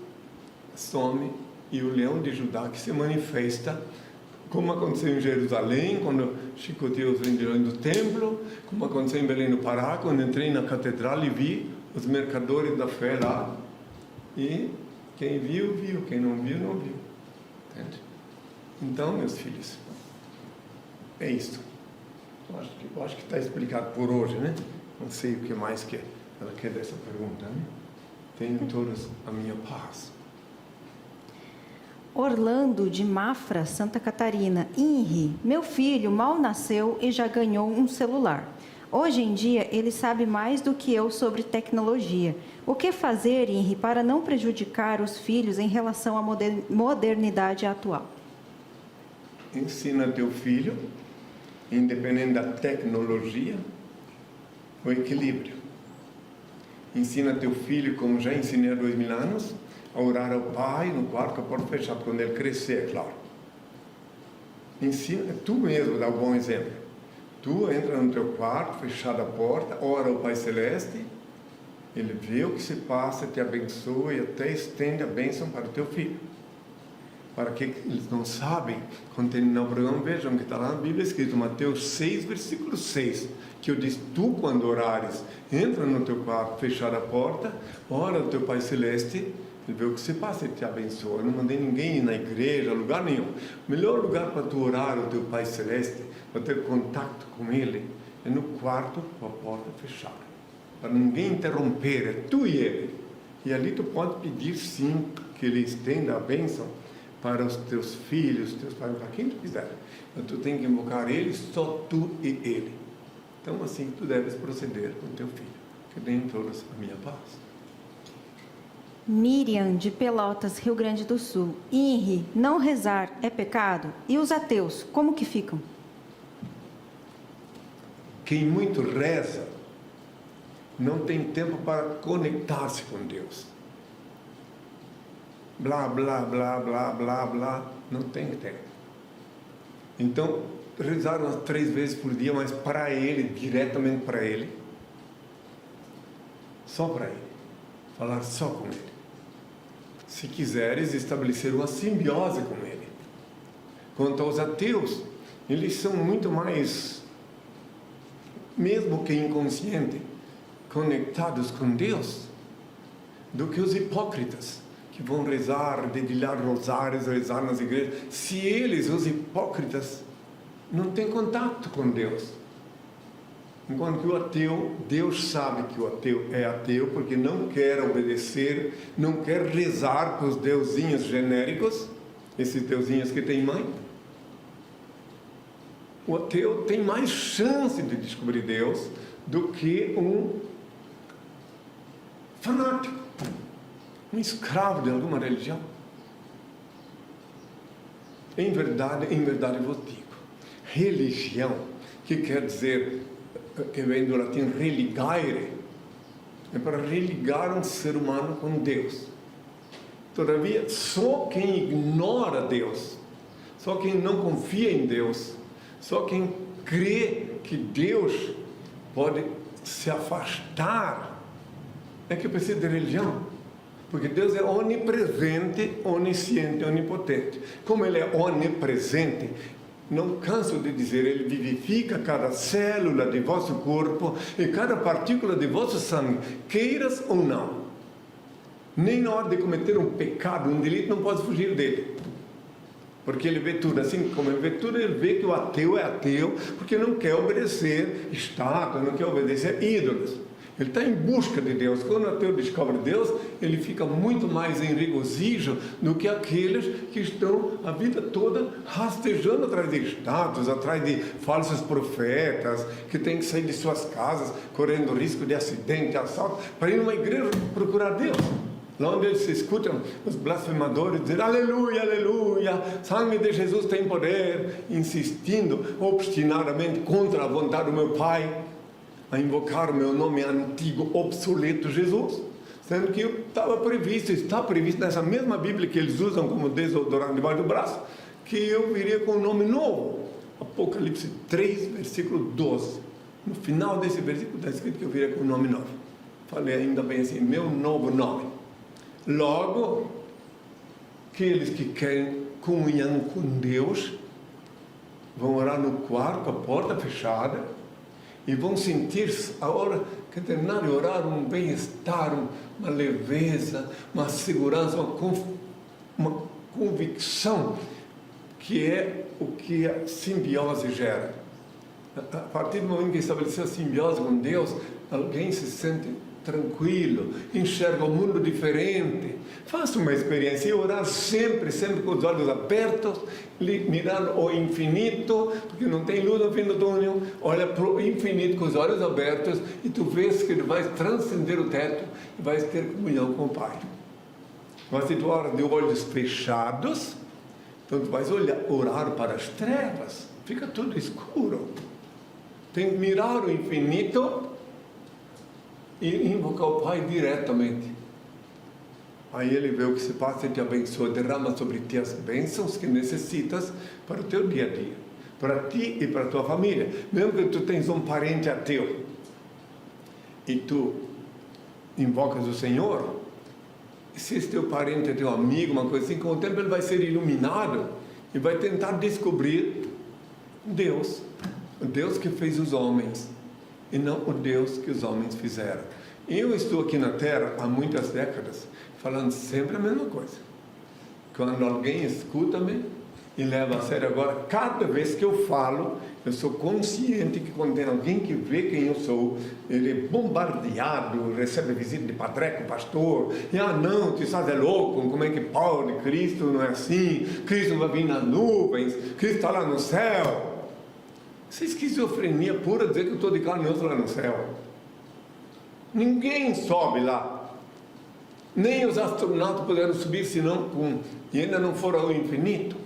Speaker 2: some e o Leão de Judá que se manifesta, como aconteceu em Jerusalém, quando chicoteou os vendedores do templo, como aconteceu em Belém do Pará, quando entrei na catedral e vi os mercadores da fé lá, e quem viu, viu, quem não viu, não viu. Entende? Então, meus filhos, é isto. Eu acho que está explicado por hoje, né? Não sei o que mais que ela quer dessa pergunta, né? Tenham todos a minha paz.
Speaker 3: Orlando de Mafra, Santa Catarina. Inri, meu filho mal nasceu e já ganhou um celular. Hoje em dia, ele sabe mais do que eu sobre tecnologia. O que fazer, Inri, para não prejudicar os filhos em relação à modernidade atual?
Speaker 2: Ensina teu filho, independente da tecnologia, o equilíbrio. Ensina teu filho, como já ensinei há 2000 anos, a orar ao Pai no quarto com a porta fechada, quando ele crescer, é claro. Ensina, tu mesmo dá um bom exemplo. Tu entra no teu quarto, fechada a porta, ora ao Pai Celeste, ele vê o que se passa, te abençoa e até estende a bênção para o teu filho. Para que eles não sabem, quando terminar o programa, vejam que está lá na Bíblia escrito, Mateus 6, versículo 6, que eu disse, tu quando orares, entra no teu quarto, fechada a porta, ora ao teu Pai Celeste, ele vê o que se passa e te abençoa. Eu não mandei ninguém ir na igreja, lugar nenhum. O melhor lugar para tu orar ao teu Pai Celeste, para ter contato com Ele, é no quarto com a porta fechada. Para ninguém interromper, é tu e Ele. E ali tu pode pedir sim, que Ele estenda a bênção para os teus filhos, teus pais, para quem tu quiser. Mas tu tem que invocar Ele, só tu e Ele. Então assim tu deves proceder com teu filho. Que deem todos a minha paz.
Speaker 3: Miriam, de Pelotas, Rio Grande do Sul. Inri, não rezar é pecado? E os ateus, como que ficam?
Speaker 2: Quem muito reza, não tem tempo para conectar-se com Deus. Blá, blá, blá, blá, blá, blá, não tem tempo. Então, rezar umas 3 vezes por dia, mas para Ele, diretamente para Ele. Só para Ele. Falar só com Ele. Se quiseres estabelecer uma simbiose com Ele. Quanto aos ateus, eles são muito mais, mesmo que inconsciente, conectados com Deus, do que os hipócritas, que vão rezar, dedilhar rosários, rezar nas igrejas. Se eles, os hipócritas, não têm contato com Deus. Enquanto que o ateu, Deus sabe que o ateu é ateu porque não quer obedecer, não quer rezar para os deusinhos genéricos, esses deusinhos que têm mãe. O ateu tem mais chance de descobrir Deus do que um fanático, um escravo de alguma religião. Em verdade eu vos digo, religião, que quer dizer, que vem do latim religare, é para religar um ser humano com Deus. Todavia, só quem ignora Deus, só quem não confia em Deus, só quem crê que Deus pode se afastar, é que precisa de religião. Porque Deus é onipresente, onisciente, onipotente. Como Ele é onipresente, não canso de dizer, Ele vivifica cada célula de vosso corpo e cada partícula de vosso sangue, queiras ou não. Nem na hora de cometer um pecado, um delito, não pode fugir dele. Porque Ele vê tudo, assim como Ele vê tudo, Ele vê que o ateu é ateu, porque não quer obedecer estátuas, não quer obedecer ídolos. Ele está em busca de Deus. Quando o ateu descobre Deus, ele fica muito mais em regozijo do que aqueles que estão a vida toda rastejando atrás de estátuas, atrás de falsos profetas, que têm que sair de suas casas, correndo risco de acidente, assalto, para ir numa igreja procurar Deus. Lá onde eles se escutam os blasfemadores dizer aleluia, aleluia, sangue de Jesus tem poder, insistindo obstinadamente contra a vontade do meu Pai, a invocar o meu nome antigo, obsoleto Jesus, sendo que está previsto nessa mesma Bíblia que eles usam como desodorante debaixo do braço, que eu viria com um nome novo. Apocalipse 3, versículo 12. No final desse versículo está escrito que eu viria com um nome novo. Falei ainda bem assim, meu novo nome. Logo, aqueles que querem comunhão com Deus vão orar no quarto, com a porta fechada, e vão sentir, a hora que terminar de orar, um bem-estar, uma leveza, uma segurança, uma convicção, que é o que a simbiose gera. A partir do momento que estabeleceu a simbiose com Deus, alguém se sente tranquilo, enxerga o mundo diferente. Faça uma experiência e orar sempre, sempre com os olhos abertos, mirando o infinito, porque não tem luz no fim do túnel. Olha para o infinito com os olhos abertos e tu vês que ele vai transcender o teto e vai ter comunhão com o Pai. Mas se tu ora de olhos fechados, então tu vais orar para as trevas, fica tudo escuro. Tem que mirar o infinito e invocar o Pai diretamente. Aí ele vê o que se passa e te abençoa, derrama sobre ti as bênçãos que necessitas para o teu dia a dia, para ti e para a tua família. Mesmo que tu tens um parente ateu e tu invocas o Senhor, se esse teu parente é teu amigo, uma coisa assim, com o tempo ele vai ser iluminado e vai tentar descobrir Deus, o Deus que fez os homens e não o Deus que os homens fizeram. Eu estou aqui na Terra há muitas décadas falando sempre a mesma coisa. Quando alguém escuta-me e leva a sério agora, cada vez que eu falo, eu sou consciente que quando tem alguém que vê quem eu sou, ele é bombardeado, recebe visita de padreco, pastor, e não, tu estás louco, como é que pode, Cristo não é assim, Cristo vai vir nas nuvens, Cristo está lá no céu. Isso é esquizofrenia pura dizer que eu estou de carne e osso lá no céu. Ninguém sobe lá. Nem os astronautas puderam subir senão e ainda não foram ao infinito.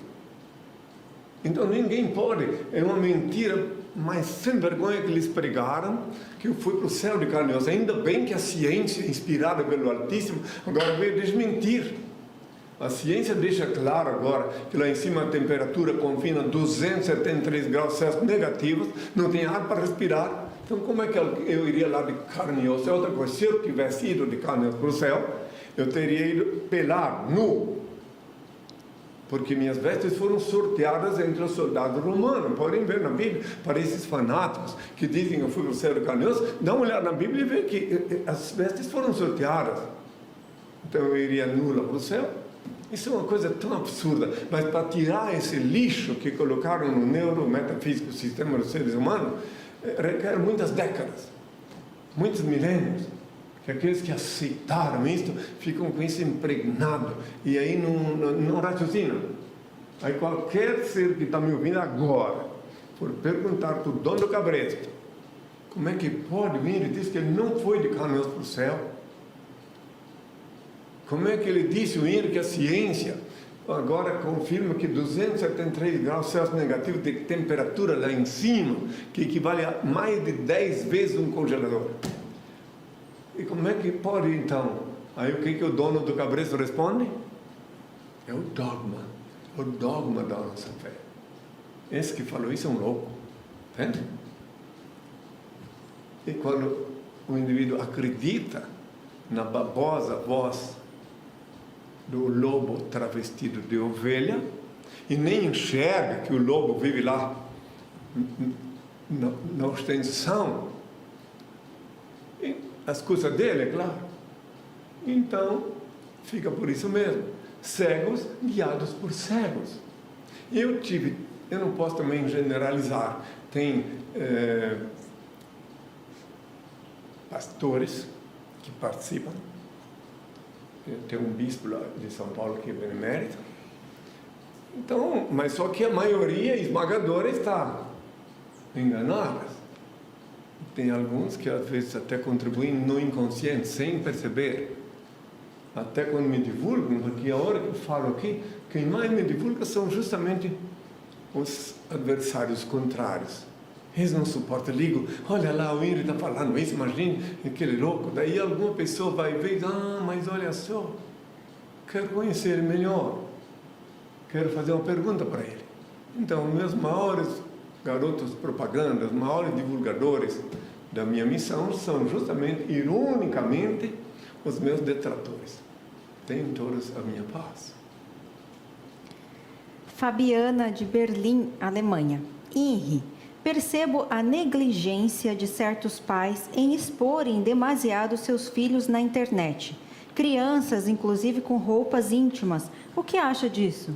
Speaker 2: Então ninguém pode. É uma mentira mais sem vergonha que eles pregaram, que eu fui para o céu de carne e osso. Ainda bem que a ciência, inspirada pelo Altíssimo, agora veio desmentir. A ciência deixa claro agora que lá em cima a temperatura confina 273 graus Celsius negativos, não tem ar para respirar. Então como é que eu iria lá de carne e osso? É outra coisa. Se eu tivesse ido de carne e osso para o céu, eu teria ido pelado, nu, porque minhas vestes foram sorteadas entre os soldados romanos. Podem ver na Bíblia, para esses fanáticos que dizem que eu fui para o céu de carne e osso, dá uma olhada na Bíblia e vê que as vestes foram sorteadas. Então eu iria nu lá para o céu. Isso é uma coisa tão absurda, mas para tirar esse lixo que colocaram no neurometafísico sistema dos seres humanos, requer muitas décadas, muitos milênios. Que aqueles que aceitaram isto ficam com isso impregnado e aí não raciocinam. Aí qualquer ser que está me ouvindo agora for perguntar para o dono do cabresto como é que pode vir e diz que ele não foi de carne e osso para o céu, como é que ele disse o hino que a ciência agora confirma que 273 graus Celsius negativos de temperatura lá em cima, que equivale a mais de 10 vezes um congelador. E como é que pode então? Aí o que o dono do cabresto responde? É o dogma da nossa fé. Esse que falou isso é um louco. Entende? E quando o indivíduo acredita na babosa voz do lobo travestido de ovelha e nem enxerga que o lobo vive lá na ostentação, as coisas dele, é claro. Então, fica por isso mesmo. Cegos guiados por cegos. Eu não posso também generalizar. Tem pastores que participam. Tem um bispo lá de São Paulo que é benemérito. Então, mas só que a maioria esmagadora está enganada. Tem alguns que às vezes até contribuem no inconsciente, sem perceber. Até quando me divulgam, porque a hora que eu falo aqui, quem mais me divulga são justamente os adversários contrários. Eles não suportam, ligo, olha lá, o Henry está falando isso, imagine aquele louco. Daí alguma pessoa vai ver, mas olha só, quero conhecer ele melhor, quero fazer uma pergunta para ele. Então, meus maiores garotos propaganda, os maiores divulgadores da minha missão são justamente, ironicamente, os meus detratores. Tenham todos a minha paz.
Speaker 3: Fabiana, de Berlim, Alemanha. Henry, percebo a negligência de certos pais em exporem demasiado seus filhos na internet. Crianças, inclusive com roupas íntimas. O que acha disso?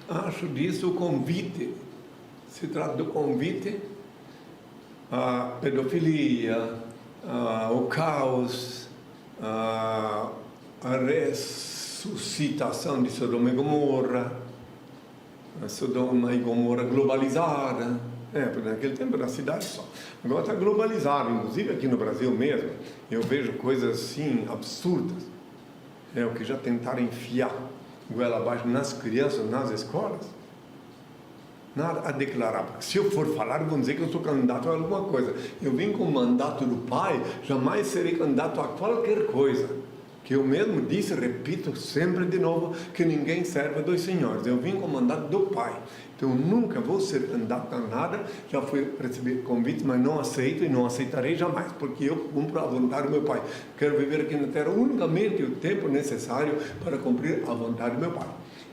Speaker 2: Acho disso o convite. Se trata do convite à pedofilia, o caos, a ressuscitação de Sodoma e Gomorra, a Sodoma e Gomorra globalizada. Porque naquele tempo era cidade só. Agora está globalizado, inclusive aqui no Brasil mesmo. Eu vejo coisas assim absurdas. O que já tentaram enfiar goela abaixo nas crianças, nas escolas. Nada a declarar, porque se eu for falar, vão dizer que eu sou candidato a alguma coisa. Eu vim com o mandato do Pai, jamais serei candidato a qualquer coisa. Que eu mesmo disse, repito sempre de novo, que ninguém serve a dois senhores. Eu vim com o mandato do Pai. Então eu nunca vou ser candidato a nada. Já fui receber convites, mas não aceito e não aceitarei jamais, porque eu cumpro a vontade do meu Pai. Quero viver aqui na Terra unicamente o tempo necessário para cumprir a vontade do meu Pai.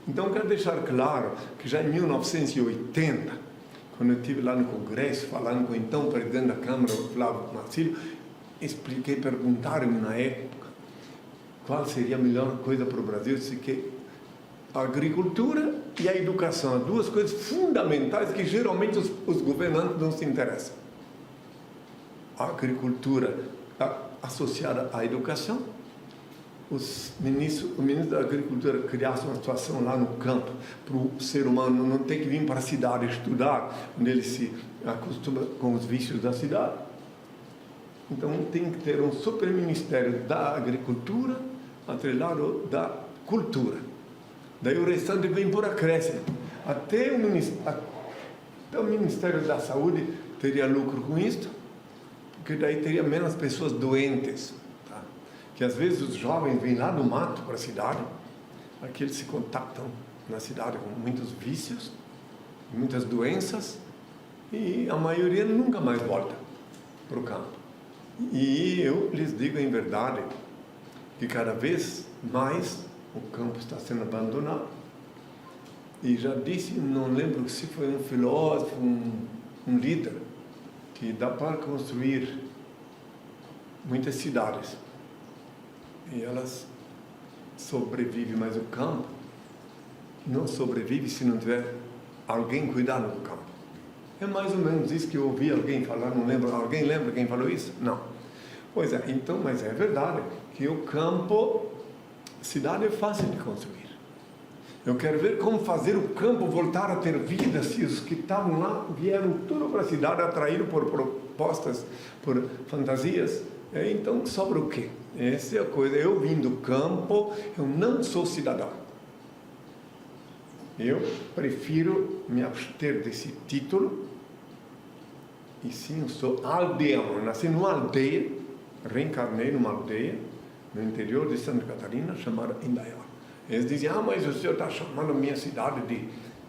Speaker 2: Então quero deixar claro que já em 1980, quando eu estive lá no Congresso, falando com o então presidente da Câmara, o Flávio Marcílio, expliquei, perguntaram-me na época, qual seria a melhor coisa para o Brasil? Eu disse que a agricultura e a educação, as duas coisas fundamentais que geralmente os governantes não se interessam. A agricultura associada à educação, o ministro da Agricultura criasse uma situação lá no campo para o ser humano não ter que vir para a cidade estudar, onde ele se acostuma com os vícios da cidade. Então tem que ter um super ministério da agricultura atrelado da cultura. Daí o restante vem por acréscimo. Até o Ministério da Saúde teria lucro com isso, porque daí teria menos pessoas doentes. Tá? Que às vezes os jovens vêm lá do mato para a cidade, aqui eles se contactam na cidade com muitos vícios, muitas doenças, e a maioria nunca mais volta para o campo. E eu lhes digo em verdade que cada vez mais o campo está sendo abandonado. E já disse, não lembro se foi um filósofo, um líder, que dá para construir muitas cidades. E elas sobrevivem, mas o campo não sobrevive se não tiver alguém cuidando do campo. É mais ou menos isso que eu ouvi alguém falar, não lembro. Alguém lembra quem falou isso? Não. Pois é, então, mas é verdade que o campo, cidade é fácil de construir. Eu quero ver como fazer o campo voltar a ter vida, se os que estavam lá vieram tudo para a cidade, atraídos por propostas, por fantasias. Então, sobra o quê? Essa é a coisa. Eu vim do campo, eu não sou cidadão. Eu prefiro me abster desse título. E sim, eu sou aldeão. Eu nasci numa aldeia, reencarnei numa aldeia, no interior de Santa Catarina, chamada Indaial. Eles diziam, mas o senhor está chamando a minha cidade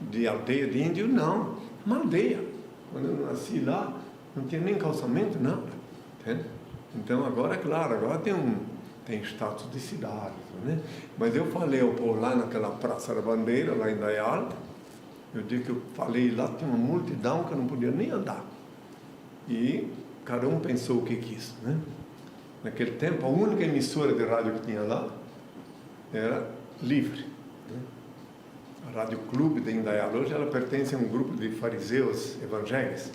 Speaker 2: de aldeia de índio? Não, uma aldeia. Quando eu nasci lá, não tinha nem calçamento, nada. Entende? Então, agora, é claro, agora tem status de cidade, né? Mas eu falei ao povo lá naquela Praça da Bandeira, lá em Indaial, eu digo que eu falei lá, tinha uma multidão que eu não podia nem andar. E cada um pensou o que quis, né? Naquele tempo, a única emissora de rádio que tinha lá era livre, né? A Rádio Clube de Indaial, hoje ela pertence a um grupo de fariseus evangélicos.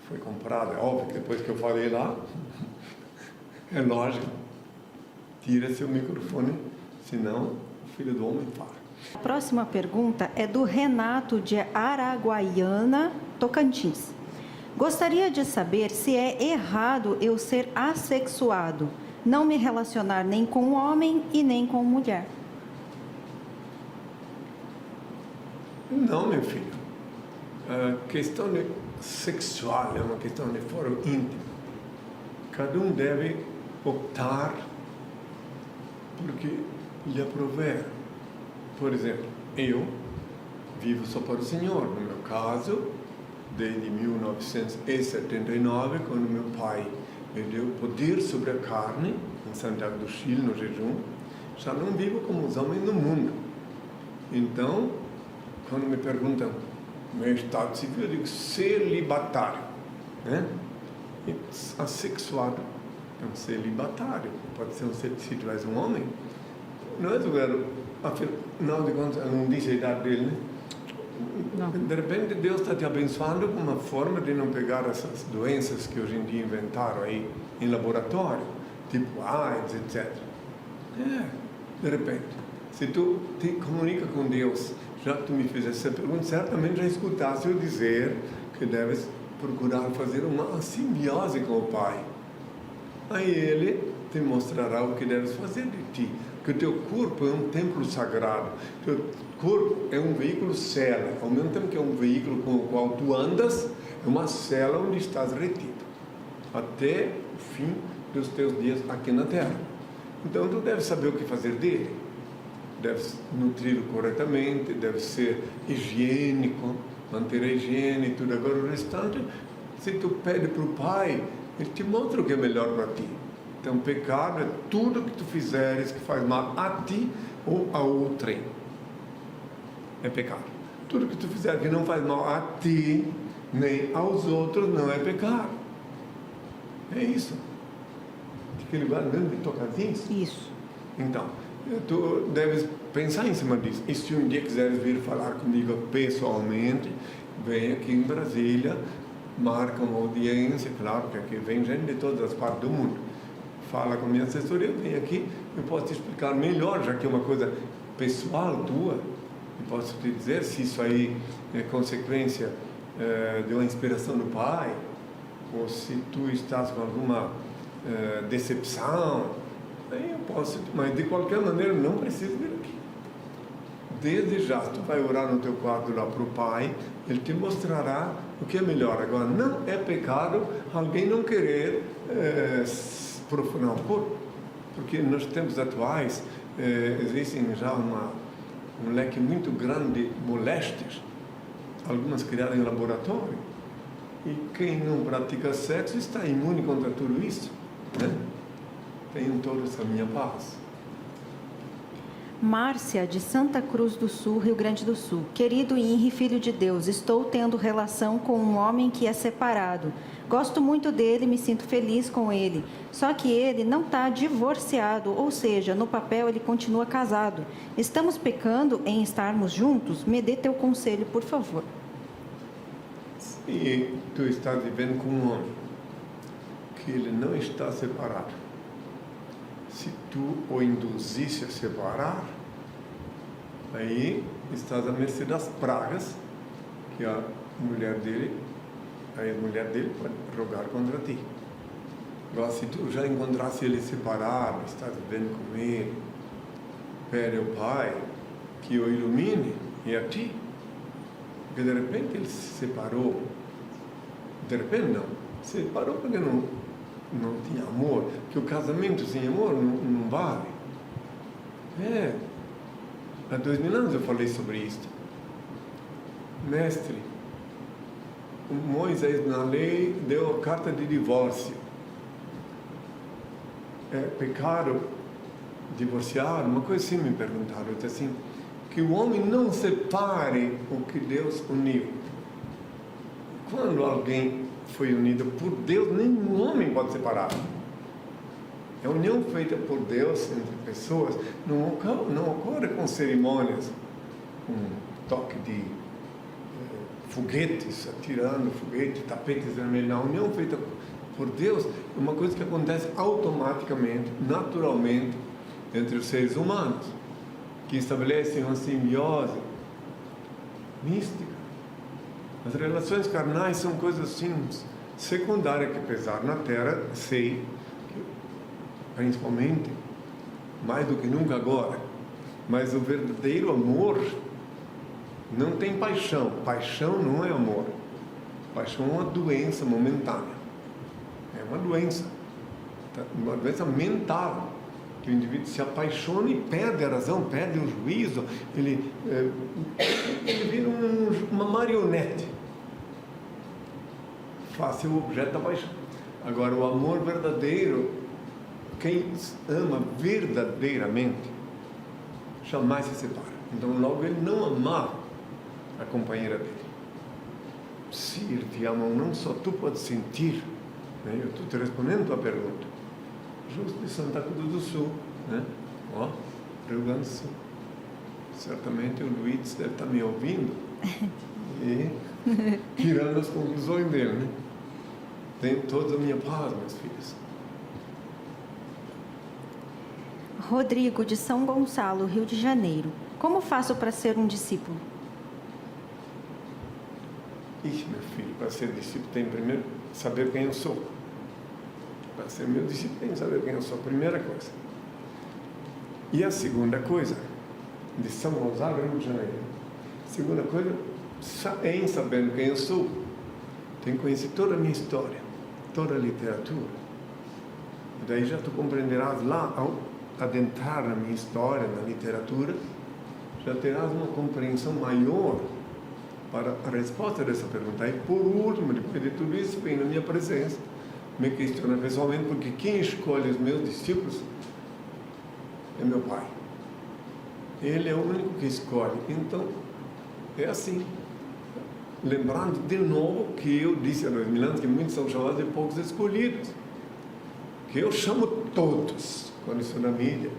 Speaker 2: Foi comprada, é óbvio, que depois que eu falei lá, é lógico, tira seu microfone, senão o filho do homem fala.
Speaker 3: A próxima pergunta é do Renato de Araguaiana, Tocantins. Gostaria de saber se é errado eu ser assexuado, não me relacionar nem com homem e nem com mulher.
Speaker 2: Não, meu filho. A questão sexual é uma questão de foro íntimo. Cada um deve optar porque lhe aprover. Por exemplo, eu vivo só para o Senhor. No meu caso, desde 1979, quando meu pai me deu poder sobre a carne, em Santiago do Chile, no jejum, já não vivo como os homens do mundo. Então, quando me perguntam meu estado civil, eu digo celibatário, né? E assexuado é um celibatário. Pode ser se tivesse um homem, não é do verbo, afinal de contas, eu não disse a idade dele, né? Não. De repente Deus está te abençoando com uma forma de não pegar essas doenças que hoje em dia inventaram aí, em laboratório, tipo AIDS, etc. De repente, se tu te comunica com Deus, já que tu me fizeste essa pergunta, certamente já escutaste eu dizer que deves procurar fazer uma simbiose com o Pai. Aí Ele te mostrará o que deves fazer de ti. Que o teu corpo é um templo sagrado. Teu corpo é um veículo cela. Ao mesmo tempo que é um veículo com o qual tu andas, é uma cela onde estás retido. Até o fim dos teus dias aqui na Terra. Então tu deves saber o que fazer dele. Deves nutri-lo corretamente, deve ser higiênico, manter a higiene e tudo. Agora o restante, se tu pede para o Pai, Ele te mostra o que é melhor para ti. Então pecado é tudo que tu fizeres que faz mal a ti ou a outrem. É pecado. Tudo que tu fizer que não faz mal a ti nem aos outros não é pecado. É isso. Aquele lugar mesmo de Tocantins?
Speaker 3: Isso.
Speaker 2: Então, tu deves pensar em cima disso. E se um dia quiseres vir falar comigo pessoalmente, vem aqui em Brasília, marca uma audiência, claro que aqui vem gente de todas as partes do mundo. Fala com a minha assessoria, vem aqui, eu posso te explicar melhor, já que é uma coisa pessoal tua. Eu posso te dizer se isso aí é consequência de uma inspiração do Pai, ou se tu estás com alguma decepção. Aí eu posso, mas de qualquer maneira não precisa vir aqui. Desde já, tu vai orar no teu quarto lá para o Pai, Ele te mostrará o que é melhor. Agora, não é pecado alguém não querer profanar o corpo, porque nos tempos atuais existem já um leque muito grande de moléstias, algumas criadas em laboratório, e quem não pratica sexo está imune contra tudo isso, né? Tenham todos a minha paz.
Speaker 3: Márcia, de Santa Cruz do Sul, Rio Grande do Sul. Querido Henri, filho de Deus, estou tendo relação com um homem que é separado. Gosto muito dele, me sinto feliz com ele. Só que ele não está divorciado, ou seja, no papel ele continua casado. Estamos pecando em estarmos juntos? Me dê teu conselho, por favor.
Speaker 2: Se tu estás vivendo com um homem que ele não está separado, se tu o induzisse a separar, aí estás à mercê das pragas que a mulher dele, a ex-mulher dele pode rogar contra ti. Agora, se tu já encontrasse ele separado, estás vivendo com ele, pede ao Pai que o ilumine e a ti, porque de repente ele se separou, de repente não, se separou porque não tinha amor, que o casamento sem amor não vale. Há 2000 anos eu falei sobre isso. Mestre, Moisés na lei deu a carta de divórcio. É pecado divorciar? Uma coisa assim me perguntaram. Eu disse assim, que o homem não separe o que Deus uniu. Quando alguém foi unido por Deus, nenhum homem pode separar. É a união feita por Deus entre pessoas, não ocorre com cerimônias, com toque de foguetes, atirando foguetes, tapetes vermelhos. A união feita por Deus é uma coisa que acontece automaticamente, naturalmente, entre os seres humanos, que estabelecem uma simbiose mística. As relações carnais são coisas assim, secundárias, que apesar na Terra, sei que, principalmente, mais do que nunca agora, mas o verdadeiro amor não tem paixão. Paixão não é amor. Paixão é uma doença momentânea. É uma doença mental, que o indivíduo se apaixona e perde a razão, perde o juízo, ele vira uma marionete, fácil objeto da paixão. Agora, o amor verdadeiro, quem ama verdadeiramente, jamais se separa. Então, logo ele não amar a companheira dele. Se ele te ama ou não, só tu pode sentir, né? Eu estou te respondendo a tua pergunta. Justo de Santa Cruz do Sul, né? Rio Grande do Sul. Certamente o Luiz deve estar me ouvindo e tirando as conclusões dele, né? Tem toda a minha paz, meus filhos.
Speaker 3: Rodrigo, de São Gonçalo, Rio de Janeiro. Como faço para ser um discípulo?
Speaker 2: Ixi, meu filho, para ser discípulo tem primeiro saber quem eu sou. Para ser meu discípulo tem que saber quem eu sou, primeira coisa. E a segunda coisa, de São Gonçalo, Rio de Janeiro. Segunda coisa, em sabendo quem eu sou, tenho que conhecer toda a minha história, toda a literatura. E daí já tu compreenderás lá, ao adentrar na minha história, na literatura, já terás uma compreensão maior para a resposta dessa pergunta. E por último, depois de tudo isso, vem na minha presença, me questiona pessoalmente, porque quem escolhe os meus discípulos é meu Pai. Ele é o único que escolhe. Então, é assim. Lembrando de novo que eu disse há 2000 anos que muitos são chamados de poucos escolhidos. Que eu chamo todos, quando estou na mídia.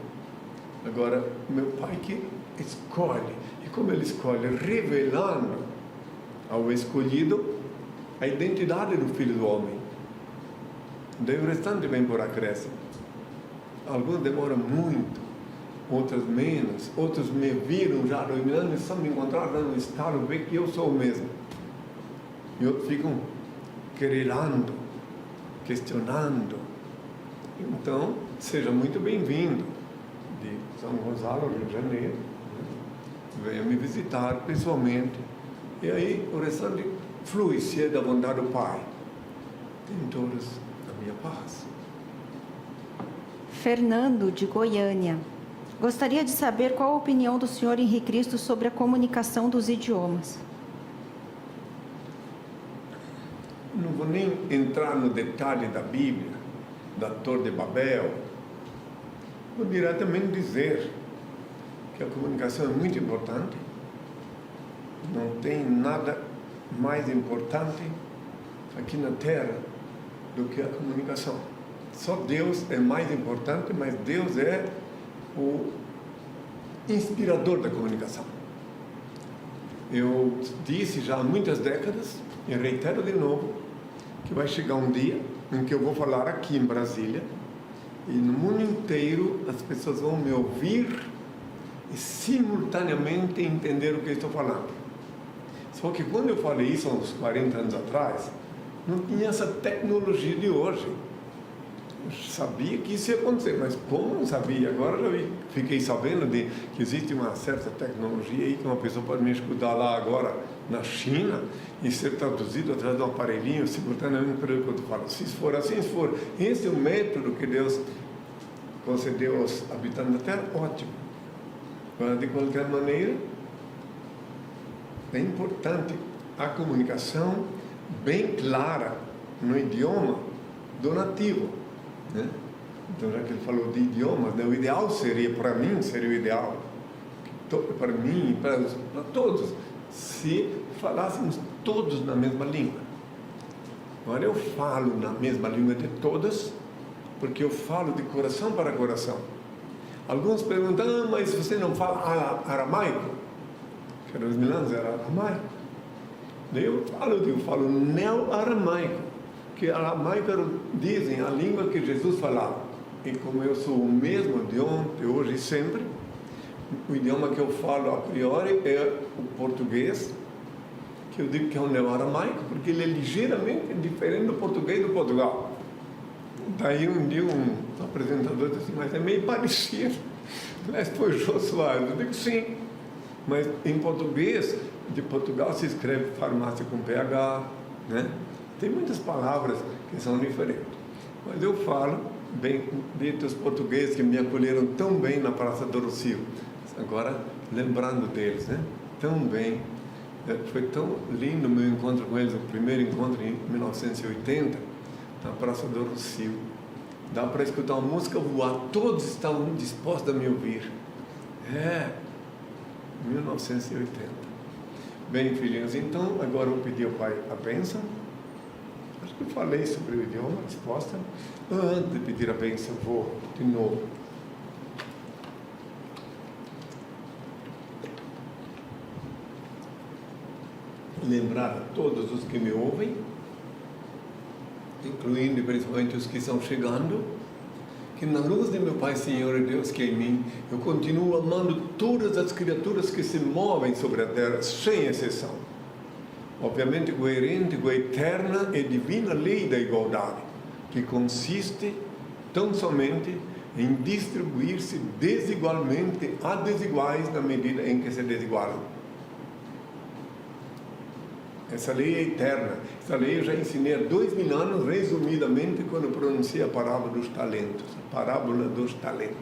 Speaker 2: Agora, meu Pai que escolhe. E como Ele escolhe? Revelando ao escolhido a identidade do Filho do Homem. Daí o restante vem por acréscimo. Alguns demoram muito, outros menos, outros me viram já há 2000 anos e só me encontraram no estado, ver que eu sou o mesmo. E outros ficam querelando, questionando. Então, seja muito bem-vindo de São Gonçalo, Rio de Janeiro. Venha me visitar pessoalmente. E aí o restante flui, se é da vontade do Pai. Tem todos a minha paz.
Speaker 3: Fernando, de Goiânia. Gostaria de saber qual a opinião do Sr. Henri Cristo sobre a comunicação dos idiomas.
Speaker 2: Não vou nem entrar no detalhe da Bíblia, da Torre de Babel. Vou diretamente dizer que a comunicação é muito importante. Não tem nada mais importante aqui na Terra do que a comunicação. Só Deus é mais importante, mas Deus é o inspirador da comunicação. Eu disse já há muitas décadas, e reitero de novo, que vai chegar um dia em que eu vou falar aqui em Brasília, e no mundo inteiro as pessoas vão me ouvir e simultaneamente entender o que eu estou falando. Só que quando eu falei isso há uns 40 anos atrás, não tinha essa tecnologia de hoje. Eu sabia que isso ia acontecer, mas como não sabia? Agora já fiquei sabendo que existe uma certa tecnologia aí que uma pessoa pode me escutar lá agora na China e ser traduzido através de um aparelhinho simultaneamente pelo que eu falo. Se for assim, se for esse é o método que Deus concedeu aos habitantes da Terra, ótimo. Mas de qualquer maneira, é importante a comunicação bem clara no idioma do nativo, né? Então, já que ele falou de idiomas, né, o ideal seria, para mim, seria o ideal, para mim e para todos, se falássemos todos na mesma língua. Agora, eu falo na mesma língua de todas, porque eu falo de coração para coração. Alguns perguntam, mas você não fala aramaico? Que era 2000 anos, era aramaico. Daí eu falo neo-aramaico, que aramaico dizem a língua que Jesus falava. E como eu sou o mesmo de ontem, hoje e sempre, o idioma que eu falo a priori é o português, que eu digo que é o neo-aramaico, porque ele é ligeiramente diferente do português do Portugal. Daí um dia um apresentador disse assim, mas é meio parecido. Mas foi Jô Soares. Eu digo sim, mas em português de Portugal se escreve farmácia com PH, né? Tem muitas palavras que são diferentes. Mas eu falo bem dentre os portugueses que me acolheram tão bem na Praça do Rossio. Agora, lembrando deles, né? Tão bem. Foi tão lindo o meu encontro com eles, o primeiro encontro em 1980, na Praça do Rossio. Dá para escutar uma música voar, todos estavam dispostos a me ouvir. 1980. Bem, filhinhos, então agora eu pedi ao Pai a bênção. Acho que eu falei sobre o idioma, a resposta. Antes de pedir a bênção, eu vou de novo. Lembrar a todos os que me ouvem, incluindo principalmente os que estão chegando, que na luz de meu Pai, Senhor e Deus que é em mim, eu continuo amando todas as criaturas que se movem sobre a terra, sem exceção. Obviamente, coerente com a eterna e divina lei da igualdade, que consiste tão somente em distribuir-se desigualmente a desiguais na medida em que se desigualam. Essa lei é eterna. Essa lei eu já ensinei há 2000 anos, resumidamente, quando pronunciei a parábola dos talentos. A parábola dos talentos.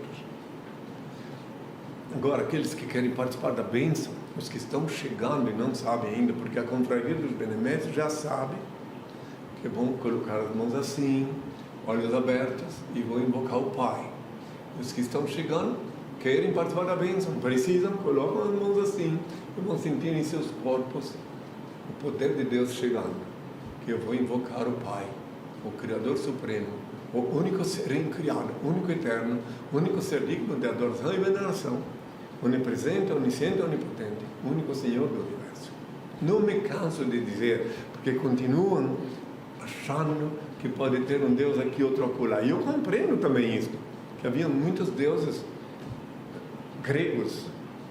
Speaker 2: Agora, aqueles que querem participar da bênção, os que estão chegando e não sabem ainda, porque a confraria dos beneméritos já sabe que vão colocar as mãos assim, olhos abertos, e vão invocar o Pai. Os que estão chegando, querem participar da bênção, precisam, colocam as mãos assim, e vão sentir em seus corpos o poder de Deus chegando, que eu vou invocar o Pai, o Criador Supremo, o único ser incriado, único eterno, único ser digno de adoração e veneração, onipresente, onisciente, onipotente, único Senhor do Universo. Não me canso de dizer, porque continuam achando que pode ter um Deus aqui, outro acolá. E eu compreendo também isso, que havia muitos deuses gregos,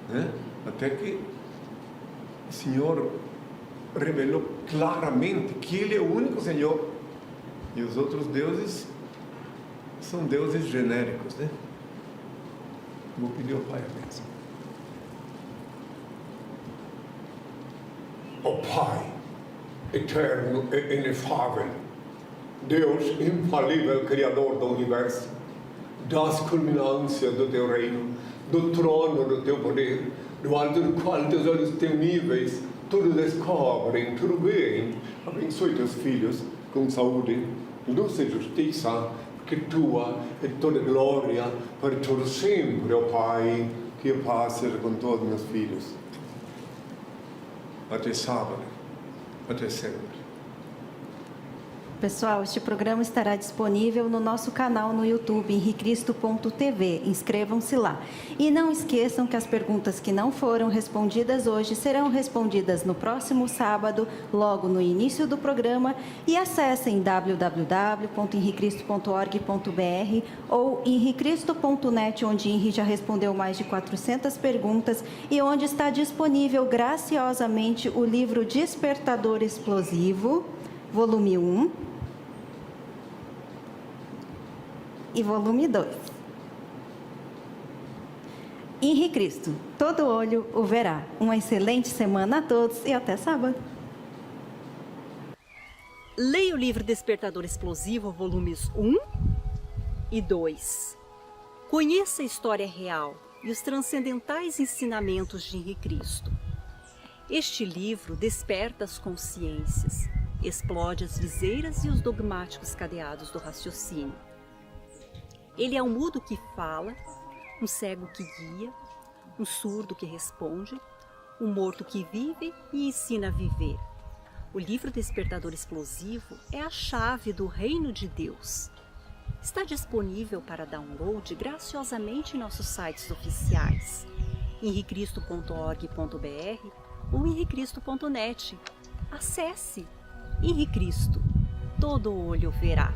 Speaker 2: né? Até que o Senhor revelou claramente que Ele é o único Senhor e os outros deuses são deuses genéricos, né? Vou pedir ao Pai a bênção. Ó Pai, eterno e inefável, Deus infalível, Criador do Universo, das culminâncias do Teu reino, do trono do Teu poder, do alto do qual Teus olhos temíveis tudo descobrem, tudo veem. Abençoe Teus filhos com saúde, luz e justiça, que Tua é toda glória para todo sempre, ó Pai, que a paz seja com todos meus filhos. Até sábado, até sempre.
Speaker 3: Pessoal, este programa estará disponível no nosso canal no YouTube, henricristo.tv. Inscrevam-se lá. E não esqueçam que as perguntas que não foram respondidas hoje serão respondidas no próximo sábado, logo no início do programa. E acessem www.henricristo.org.br ou henricristo.net, onde Henri já respondeu mais de 400 perguntas e onde está disponível graciosamente o livro Despertador Explosivo, volume 1 e volume 2. Henri Cristo, todo olho o verá. Uma excelente semana a todos e até sábado.
Speaker 4: Leia o livro Despertador Explosivo, volumes 1 e 2. Conheça a história real e os transcendentais ensinamentos de Henri Cristo. Este livro desperta as consciências, explode as viseiras e os dogmáticos cadeados do raciocínio. Ele é um mudo que fala, um cego que guia, um surdo que responde, um morto que vive e ensina a viver. O livro Despertador Explosivo é a chave do reino de Deus. Está disponível para download graciosamente em nossos sites oficiais, henricristo.org.br ou henricristo.net. Acesse! Henri Cristo, todo olho verá.